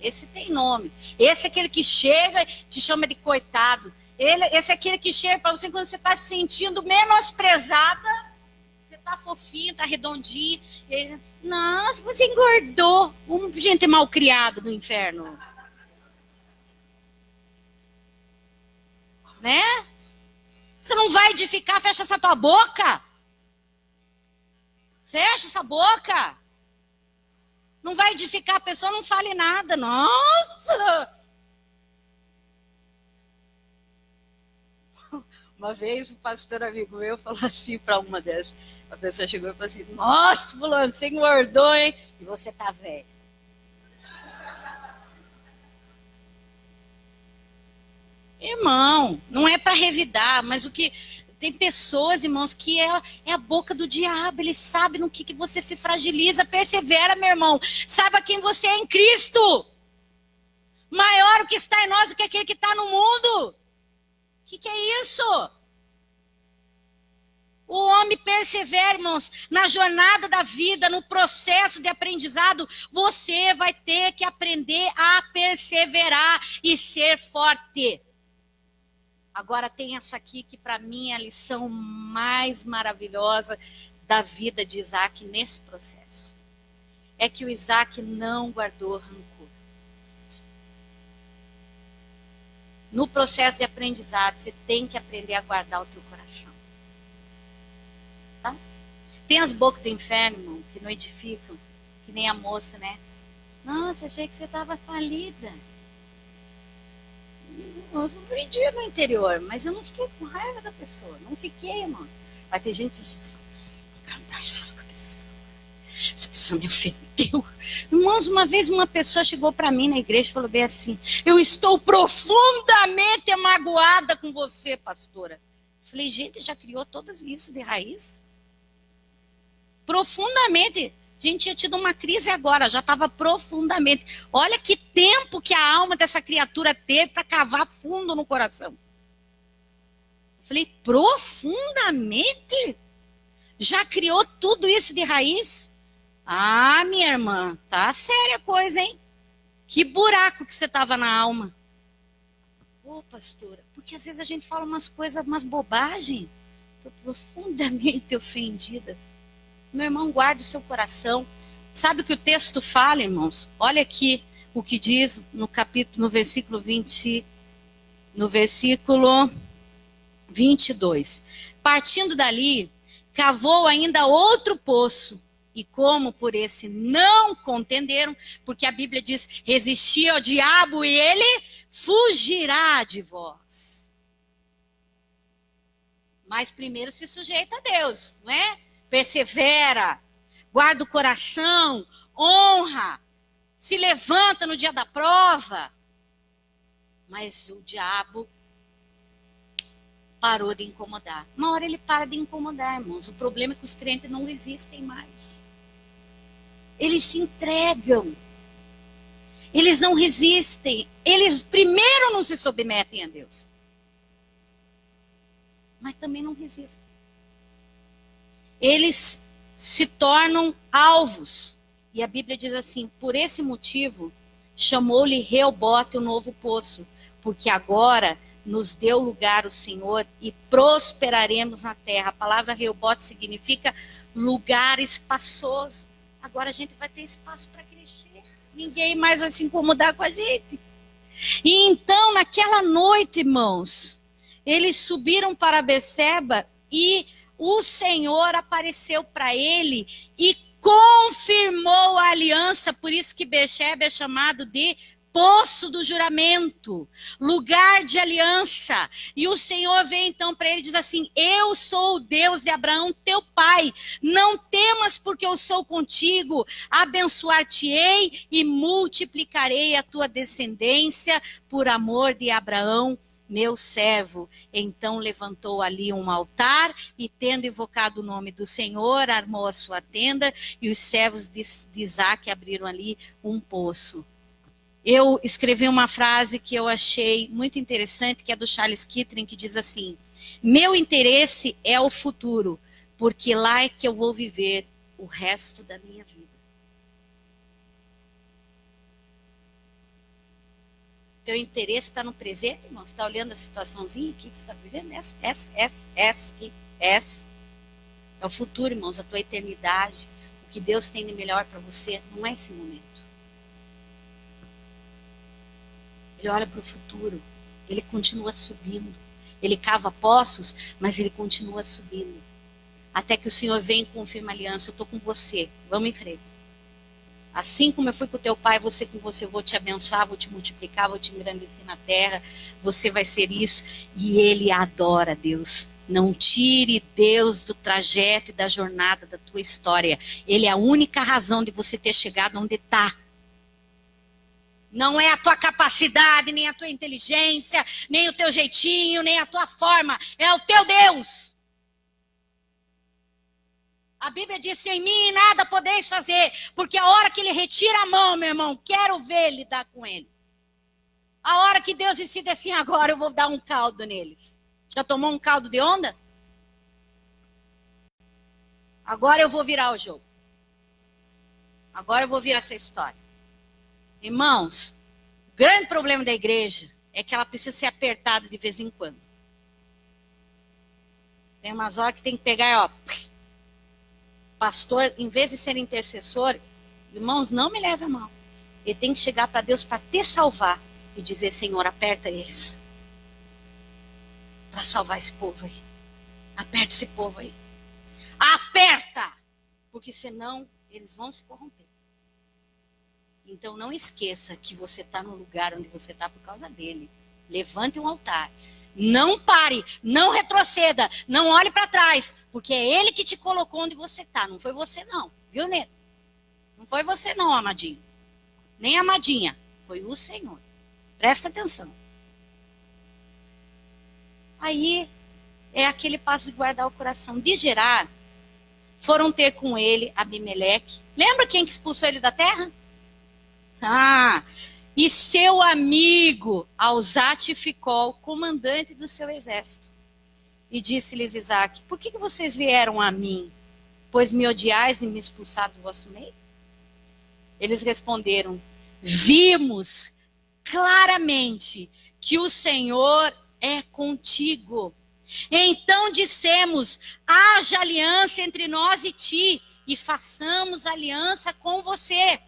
S1: Esse tem nome. Esse é aquele que chega e te chama de coitado. Esse é aquele que chega para você quando você está se sentindo menosprezada. Você está fofinho, está redondinho. Ele, nossa, você engordou. Gente mal criado no inferno. Né? Você não vai edificar, fecha essa tua boca. Fecha essa boca. Não vai edificar a pessoa, não fale nada. Nossa! Uma vez um pastor amigo meu falou assim para uma dessas. A pessoa chegou e falou assim, nossa, fulano, você engordou, hein? E você tá velho. Irmão, não é para revidar, mas o que... Tem pessoas, irmãos, que é a boca do diabo. Ele sabe no que você se fragiliza. Persevera, meu irmão. Saiba quem você é em Cristo. Maior o que está em nós do que aquele que está no mundo. O que é isso? O homem persevera, irmãos, na jornada da vida, no processo de aprendizado. Você vai ter que aprender a perseverar e ser forte. Agora tem essa aqui que para mim é a lição mais maravilhosa da vida de Isaac nesse processo. É que o Isaac não guardou rancor. No processo de aprendizado, você tem que aprender a guardar o teu coração. Sabe? Tem as bocas do inferno, irmão, que não edificam, que nem a moça, né? Nossa, achei que você estava falida. Eu vendia no interior, mas eu não fiquei com raiva da pessoa. Não fiquei, irmãos. Vai ter gente que diz, essa pessoa me ofendeu. Irmãos, uma vez uma pessoa chegou para mim na igreja e falou bem assim, eu estou profundamente magoada com você, pastora. Eu falei, gente, já criou tudo isso de raiz? Profundamente. A gente tinha tido uma crise agora, já estava profundamente. Olha que tempo que a alma dessa criatura teve para cavar fundo no coração. Eu falei, profundamente? Já criou tudo isso de raiz? Ah, minha irmã, tá séria a coisa, hein? Que buraco que você estava na alma. Ô, pastora, porque às vezes a gente fala umas coisas, umas bobagens. Estou profundamente ofendida. Meu irmão, guarde o seu coração. Sabe o que o texto fala, irmãos? Olha aqui o que diz no versículo 20, no versículo 22. Partindo dali, cavou ainda outro poço. E como por esse não contenderam, porque a Bíblia diz, resistir ao diabo e ele fugirá de vós. Mas primeiro se sujeita a Deus, não é? Persevera, guarda o coração, honra, se levanta no dia da prova. Mas o diabo parou de incomodar. Uma hora ele para de incomodar, irmãos. O problema é que os crentes não resistem mais. Eles se entregam. Eles não resistem. Eles primeiro não se submetem a Deus. Mas também não resistem. Eles se tornam alvos. E a Bíblia diz assim, por esse motivo, chamou-lhe Reobote o novo poço, porque agora nos deu lugar o Senhor e prosperaremos na terra. A palavra Reobote significa lugar espaçoso. Agora a gente vai ter espaço para crescer. Ninguém mais vai se incomodar com a gente. E então, naquela noite, irmãos, eles subiram para Beceba e o Senhor apareceu para ele e confirmou a aliança, por isso que Beceba é chamado de poço do juramento, lugar de aliança. E o Senhor vem então para ele e diz assim, eu sou o Deus de Abraão, teu pai, não temas porque eu sou contigo, abençoar-te-ei e multiplicarei a tua descendência por amor de Abraão, meu servo. Então levantou ali um altar e, tendo invocado o nome do Senhor, armou a sua tenda e os servos de Isaque abriram ali um poço. Eu escrevi uma frase que eu achei muito interessante, que é do Charles Kittredge, que diz assim, meu interesse é o futuro, porque lá é que eu vou viver o resto da minha vida. Teu interesse está no presente, irmão? Você está olhando a situaçãozinha aqui que você está vivendo? É o futuro, irmãos, a tua eternidade. O que Deus tem de melhor para você não é esse momento. Ele olha para o futuro, ele continua subindo. Ele cava poços, mas ele continua subindo. Até que o Senhor vem e confirma a aliança. Eu estou com você, vamos em frente. Assim como eu fui com o teu pai, você com você, eu vou te abençoar, vou te multiplicar, vou te engrandecer na terra, você vai ser isso. E ele adora Deus. Não tire Deus do trajeto e da jornada da tua história. Ele é a única razão de você ter chegado onde está. Não é a tua capacidade, nem a tua inteligência, nem o teu jeitinho, nem a tua forma. É o teu Deus. A Bíblia diz, em mim nada podeis fazer, porque a hora que ele retira a mão, meu irmão, quero ver lidar com ele. A hora que Deus decide assim, agora eu vou dar um caldo neles. Já tomou um caldo de onda? Agora eu vou virar o jogo. Agora eu vou virar essa história. Irmãos, o grande problema da igreja é que ela precisa ser apertada de vez em quando. Tem umas horas que tem que pegar, ó. Pastor, em vez de ser intercessor, irmãos, não me leve a mal. Ele tem que chegar para Deus para te salvar e dizer, Senhor, aperta eles. Para salvar esse povo aí. Aperta esse povo aí. Aperta! Porque senão eles vão se corromper. Então não esqueça que você está no lugar onde você está por causa dele. Levante um altar. Não pare, não retroceda, não olhe para trás, porque é ele que te colocou onde você está, não foi você não, viu, Neto? Não foi você não, amadinho. Nem amadinha, foi o Senhor. Presta atenção. Aí é aquele passo de guardar o coração. De Gerar, foram ter com ele Abimeleque. Lembra quem que expulsou ele da terra? E seu amigo Alzate Ficol, comandante do seu exército. E disse-lhes Isaque: por que vocês vieram a mim? Pois me odiais e me expulsaram do vosso meio? Eles responderam: vimos claramente que o Senhor é contigo. Então dissemos: haja aliança entre nós e ti, e façamos aliança com você.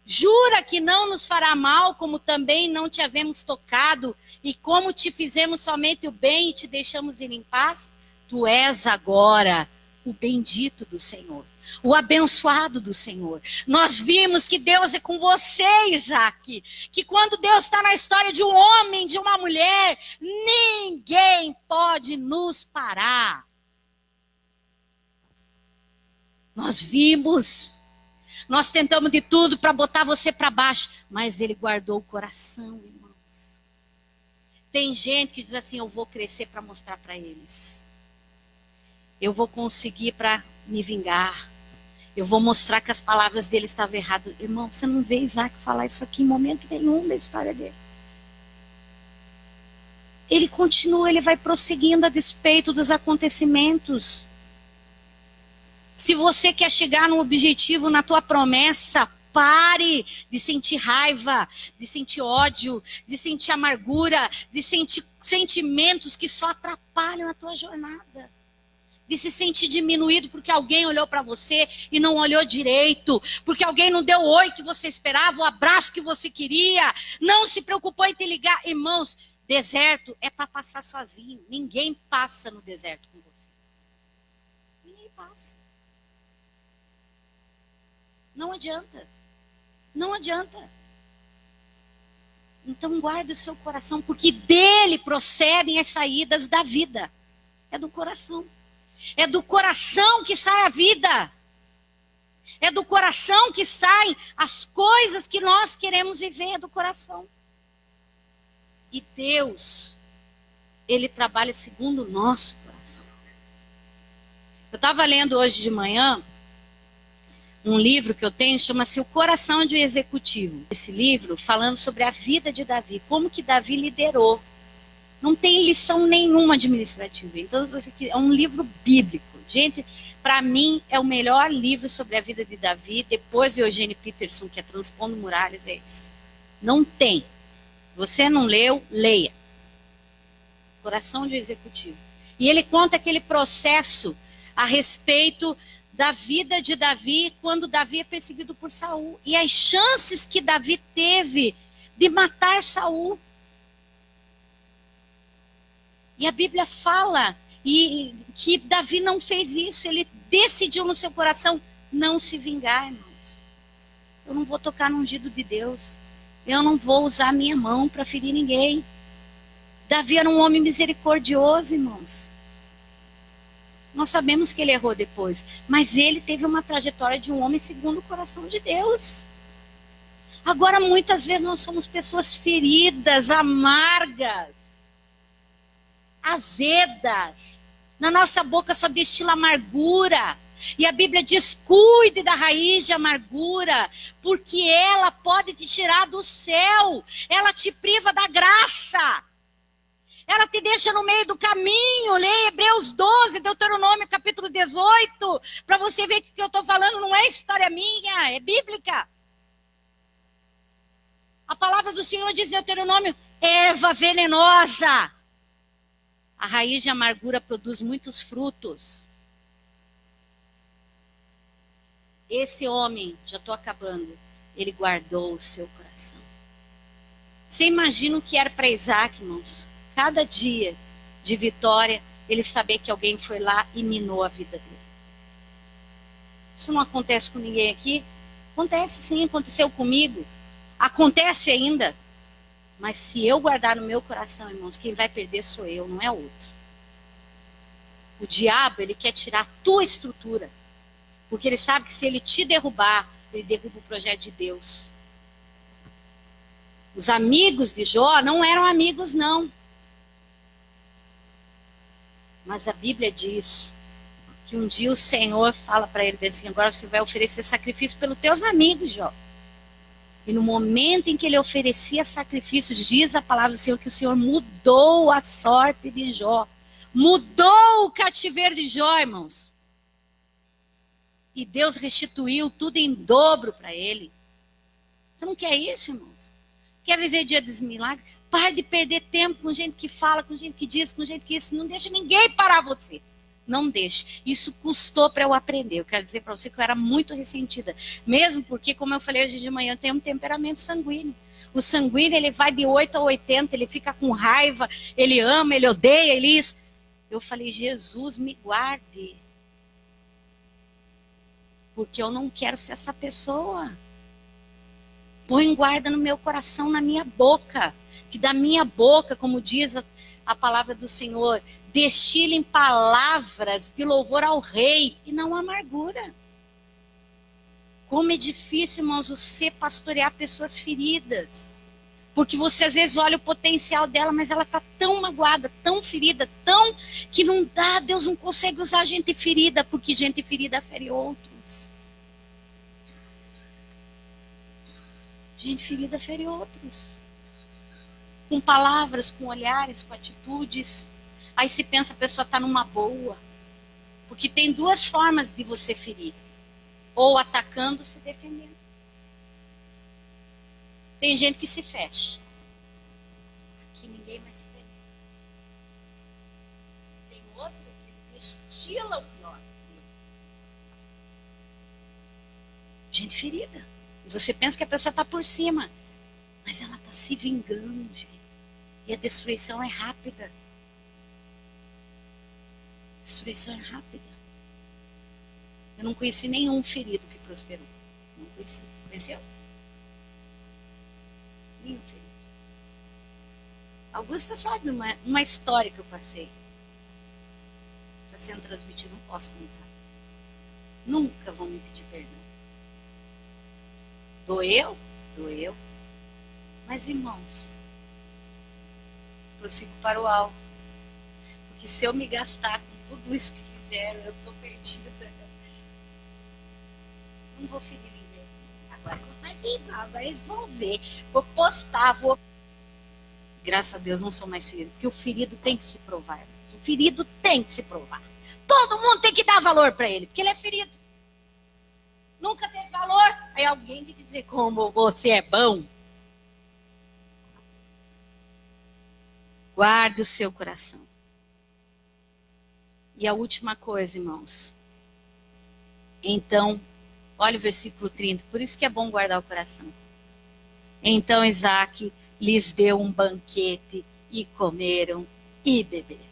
S1: Jura que não nos fará mal, como também não te havemos tocado, e como te fizemos somente o bem e te deixamos ir em paz? Tu és agora o bendito do Senhor, o abençoado do Senhor. Nós vimos que Deus é com você, Isaque, que quando Deus está na história de um homem, de uma mulher, ninguém pode nos parar. Nós vimos. Nós tentamos de tudo para botar você para baixo, mas ele guardou o coração, irmãos. Tem gente que diz assim: eu vou crescer para mostrar para eles. Eu vou conseguir para me vingar. Eu vou mostrar que as palavras dele estavam erradas. Irmão, você não vê Isaac falar isso aqui em momento nenhum da história dele. Ele continua, ele vai prosseguindo a despeito dos acontecimentos. Se você quer chegar no objetivo, na tua promessa, pare de sentir raiva, de sentir ódio, de sentir amargura, de sentir sentimentos que só atrapalham a tua jornada. De se sentir diminuído porque alguém olhou para você e não olhou direito, porque alguém não deu o oi que você esperava, o abraço que você queria, não se preocupou em te ligar. Irmãos, deserto é para passar sozinho. Ninguém passa no deserto com você. Ninguém passa. Não adianta. Não adianta. Então guarde o seu coração, porque dele procedem as saídas da vida. É do coração. É do coração que sai a vida. É do coração que saem as coisas que nós queremos viver, é do coração. E Deus, ele trabalha segundo o nosso coração. Eu estava lendo hoje de manhã um livro que eu tenho, chama-se O Coração de um Executivo. Esse livro falando sobre a vida de Davi, como que Davi liderou. Não tem lição nenhuma administrativa. Então, é um livro bíblico. Gente, para mim, é o melhor livro sobre a vida de Davi, depois de Eugênio Peterson, que é Transpondo Muralhas, é esse. Não tem. Você não leu, leia. Coração de um Executivo. E ele conta aquele processo a respeito da vida de Davi, quando Davi é perseguido por Saul. E as chances que Davi teve de matar Saul. E a Bíblia fala que Davi não fez isso. Ele decidiu no seu coração não se vingar, irmãos. Eu não vou tocar no ungido de Deus. Eu não vou usar a minha mão para ferir ninguém. Davi era um homem misericordioso, irmãos. Nós sabemos que ele errou depois, mas ele teve uma trajetória de um homem segundo o coração de Deus. Agora, muitas vezes nós somos pessoas feridas, amargas, azedas. Na nossa boca só destila amargura. E a Bíblia diz: cuide da raiz de amargura, porque ela pode te tirar do céu. Ela te priva da graça. Ela te deixa no meio do caminho. Leia Hebreus 12, Deuteronômio capítulo 18, para você ver que o que eu estou falando não é história minha, é bíblica. A palavra do Senhor diz em Deuteronômio: erva venenosa. A raiz de amargura produz muitos frutos. Esse homem, já estou acabando, ele guardou o seu coração. Você imagina o que era para Isaac, irmãos? Cada dia de vitória, ele saber que alguém foi lá e minou a vida dele. Isso não acontece com ninguém aqui? Acontece sim, aconteceu comigo. Acontece ainda. Mas se eu guardar no meu coração, irmãos, quem vai perder sou eu, não é outro. O diabo, ele quer tirar a tua estrutura. Porque ele sabe que se ele te derrubar, ele derruba o projeto de Deus. Os amigos de Jó não eram amigos, não. Mas a Bíblia diz que um dia o Senhor fala para ele assim, agora você vai oferecer sacrifício pelos teus amigos, Jó. E no momento em que ele oferecia sacrifício, diz a palavra do Senhor que o Senhor mudou a sorte de Jó. Mudou o cativeiro de Jó, irmãos. E Deus restituiu tudo em dobro para ele. Você não quer isso, irmãos? Quer viver dia dos milagres? Pare de perder tempo com gente que fala, com gente que diz, com gente que isso. Não deixa ninguém parar você. Não deixe. Isso custou para eu aprender. Eu quero dizer para você que eu era muito ressentida. Mesmo porque, como eu falei hoje de manhã, eu tenho um temperamento sanguíneo. O sanguíneo, ele vai de 8 a 80, ele fica com raiva, ele ama, ele odeia, ele isso. Eu falei, Jesus, me guarde. Porque eu não quero ser essa pessoa. Põe guarda no meu coração, na minha boca. Que da minha boca, como diz a palavra do Senhor, destilem palavras de louvor ao Rei e não amargura. Como é difícil, irmãos, você pastorear pessoas feridas. Porque você às vezes olha o potencial dela, mas ela está tão magoada, tão ferida, tão que não dá, Deus não consegue usar gente ferida, porque gente ferida fere outros. Gente ferida fere outros. Com palavras, com olhares, com atitudes. Aí se pensa a pessoa está numa boa. Porque tem duas formas de você ferir. Ou atacando ou se defendendo. Tem gente que se fecha. Aqui ninguém mais pega. Tem outro que destila o pior. Gente ferida. E você pensa que a pessoa está por cima. Mas ela está se vingando, gente. E a destruição é rápida. A destruição é rápida. Eu não conheci nenhum ferido que prosperou. Não conheci. Conheceu? Nenhum ferido. Augusta sabe uma história que eu passei. Está sendo transmitido, não posso contar. Nunca vão me pedir perdão. Doeu? Doeu. Mas, irmãos, prossigo para o alvo. Porque se eu me gastar com tudo isso que fizeram, eu estou perdida. Não vou ferir ninguém. Agora eu vou fazer igual, agora eles vão ver. Vou postar, vou... Graças a Deus não sou mais ferido, porque o ferido tem que se provar. O ferido tem que se provar. Todo mundo tem que dar valor para ele, porque ele é ferido. Nunca teve valor. Aí alguém tem que dizer como você é bom. Guarde o seu coração. E a última coisa, irmãos. Então, olha o versículo 30. Por isso que é bom guardar o coração. Então Isaac lhes deu um banquete e comeram e beberam.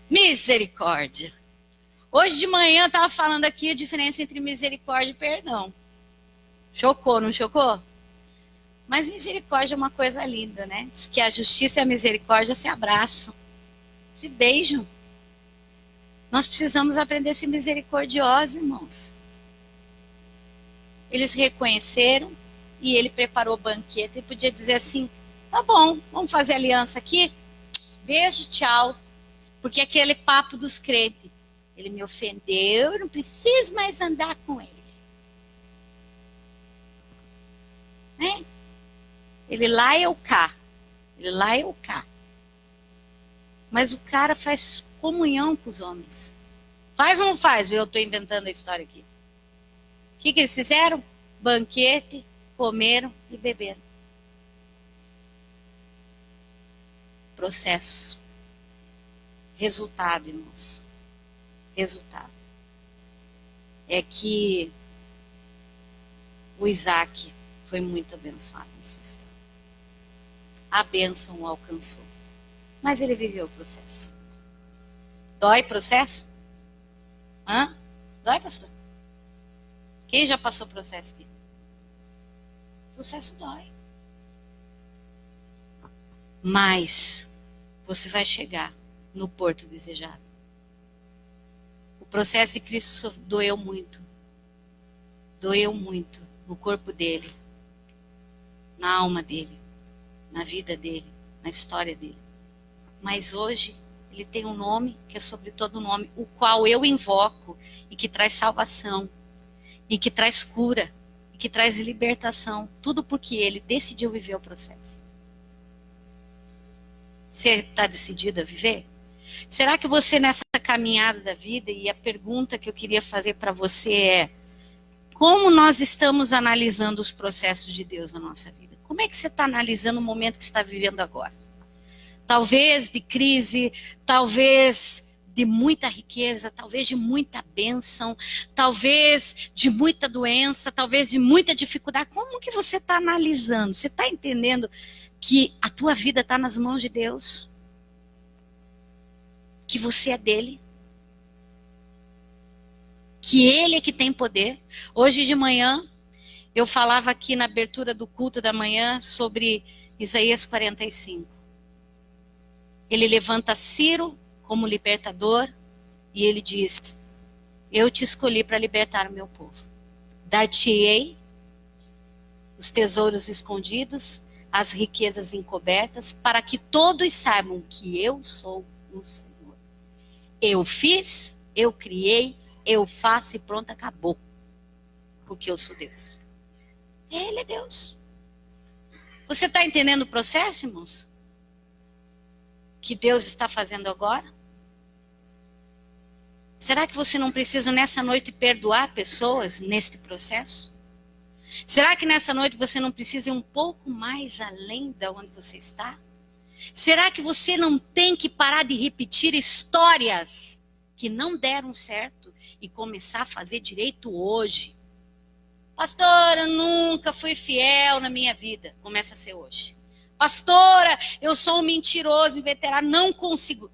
S1: Misericórdia. Hoje de manhã eu estava falando aqui a diferença entre misericórdia e perdão. Chocou, não chocou? Mas misericórdia é uma coisa linda, né? Diz que a justiça e a misericórdia se abraçam, se beijam. Nós precisamos aprender a ser misericordiosos, irmãos. Eles reconheceram e ele preparou o banquete e podia dizer assim, tá bom, vamos fazer aliança aqui? Beijo, tchau. Porque aquele papo dos crentes, ele me ofendeu, eu não preciso mais andar com ele. Né? Ele lá e eu cá. Ele lá e eu cá. Mas o cara faz comunhão com os homens. Faz ou não faz? Eu estou inventando a história aqui. O que eles fizeram? Banquete, comeram e beberam. Processo. Resultado, irmãos. Resultado. É que o Isaac foi muito abençoado na sua história. A bênção o alcançou. Mas ele viveu o processo. Dói processo? Hã? Dói, pastor? Quem já passou processo aqui? O processo dói. mais você vai chegar no porto desejado. O processo de Cristo doeu muito no corpo dele, na alma dele, na vida dele, na história dele. Mas hoje ele tem um nome que é sobre todo nome, o qual eu invoco e que traz salvação, e que traz cura, e que traz libertação. Tudo porque ele decidiu viver o processo. Você está decidido a viver? Será que você nessa caminhada da vida, e a pergunta que eu queria fazer para você é: como nós estamos analisando os processos de Deus na nossa vida? Como é que você está analisando o momento que você está vivendo agora? Talvez de crise, talvez de muita riqueza, talvez de muita bênção, talvez de muita doença, talvez de muita dificuldade. Como que você está analisando? Você está entendendo que a tua vida está nas mãos de Deus? Que você é dele? Que ele é que tem poder? Hoje de manhã, eu falava aqui na abertura do culto da manhã sobre Isaías 45. Ele levanta Ciro como libertador e ele diz: eu te escolhi para libertar o meu povo. Dar-te-ei os tesouros escondidos, as riquezas encobertas, para que todos saibam que eu sou o Senhor. Eu fiz, eu criei, eu faço e pronto, acabou. Porque eu sou Deus. Ele é Deus. Você está entendendo o processo, irmãos? Que Deus está fazendo agora? Será que você não precisa nessa noite perdoar pessoas neste processo? Será que nessa noite você não precisa ir um pouco mais além de onde você está? Será que você não tem que parar de repetir histórias que não deram certo e começar a fazer direito hoje? Pastora, nunca fui fiel na minha vida. Começa a ser hoje. Pastora, eu sou um mentiroso, inveterado, não consigo.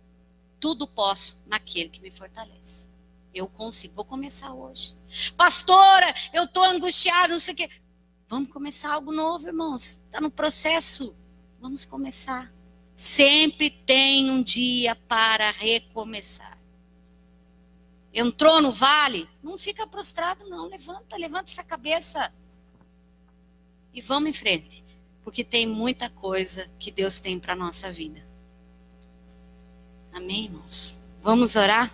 S1: Tudo posso naquele que me fortalece. Eu consigo, vou começar hoje. Pastora, eu estou angustiado, não sei o quê. Vamos começar algo novo, irmãos. Está no processo. Vamos começar. Sempre tem um dia para recomeçar. Entrou no vale? Não fica prostrado, não. Levanta essa cabeça. E vamos em frente. Porque tem muita coisa que Deus tem para a nossa vida. Amém, irmãos? Vamos orar?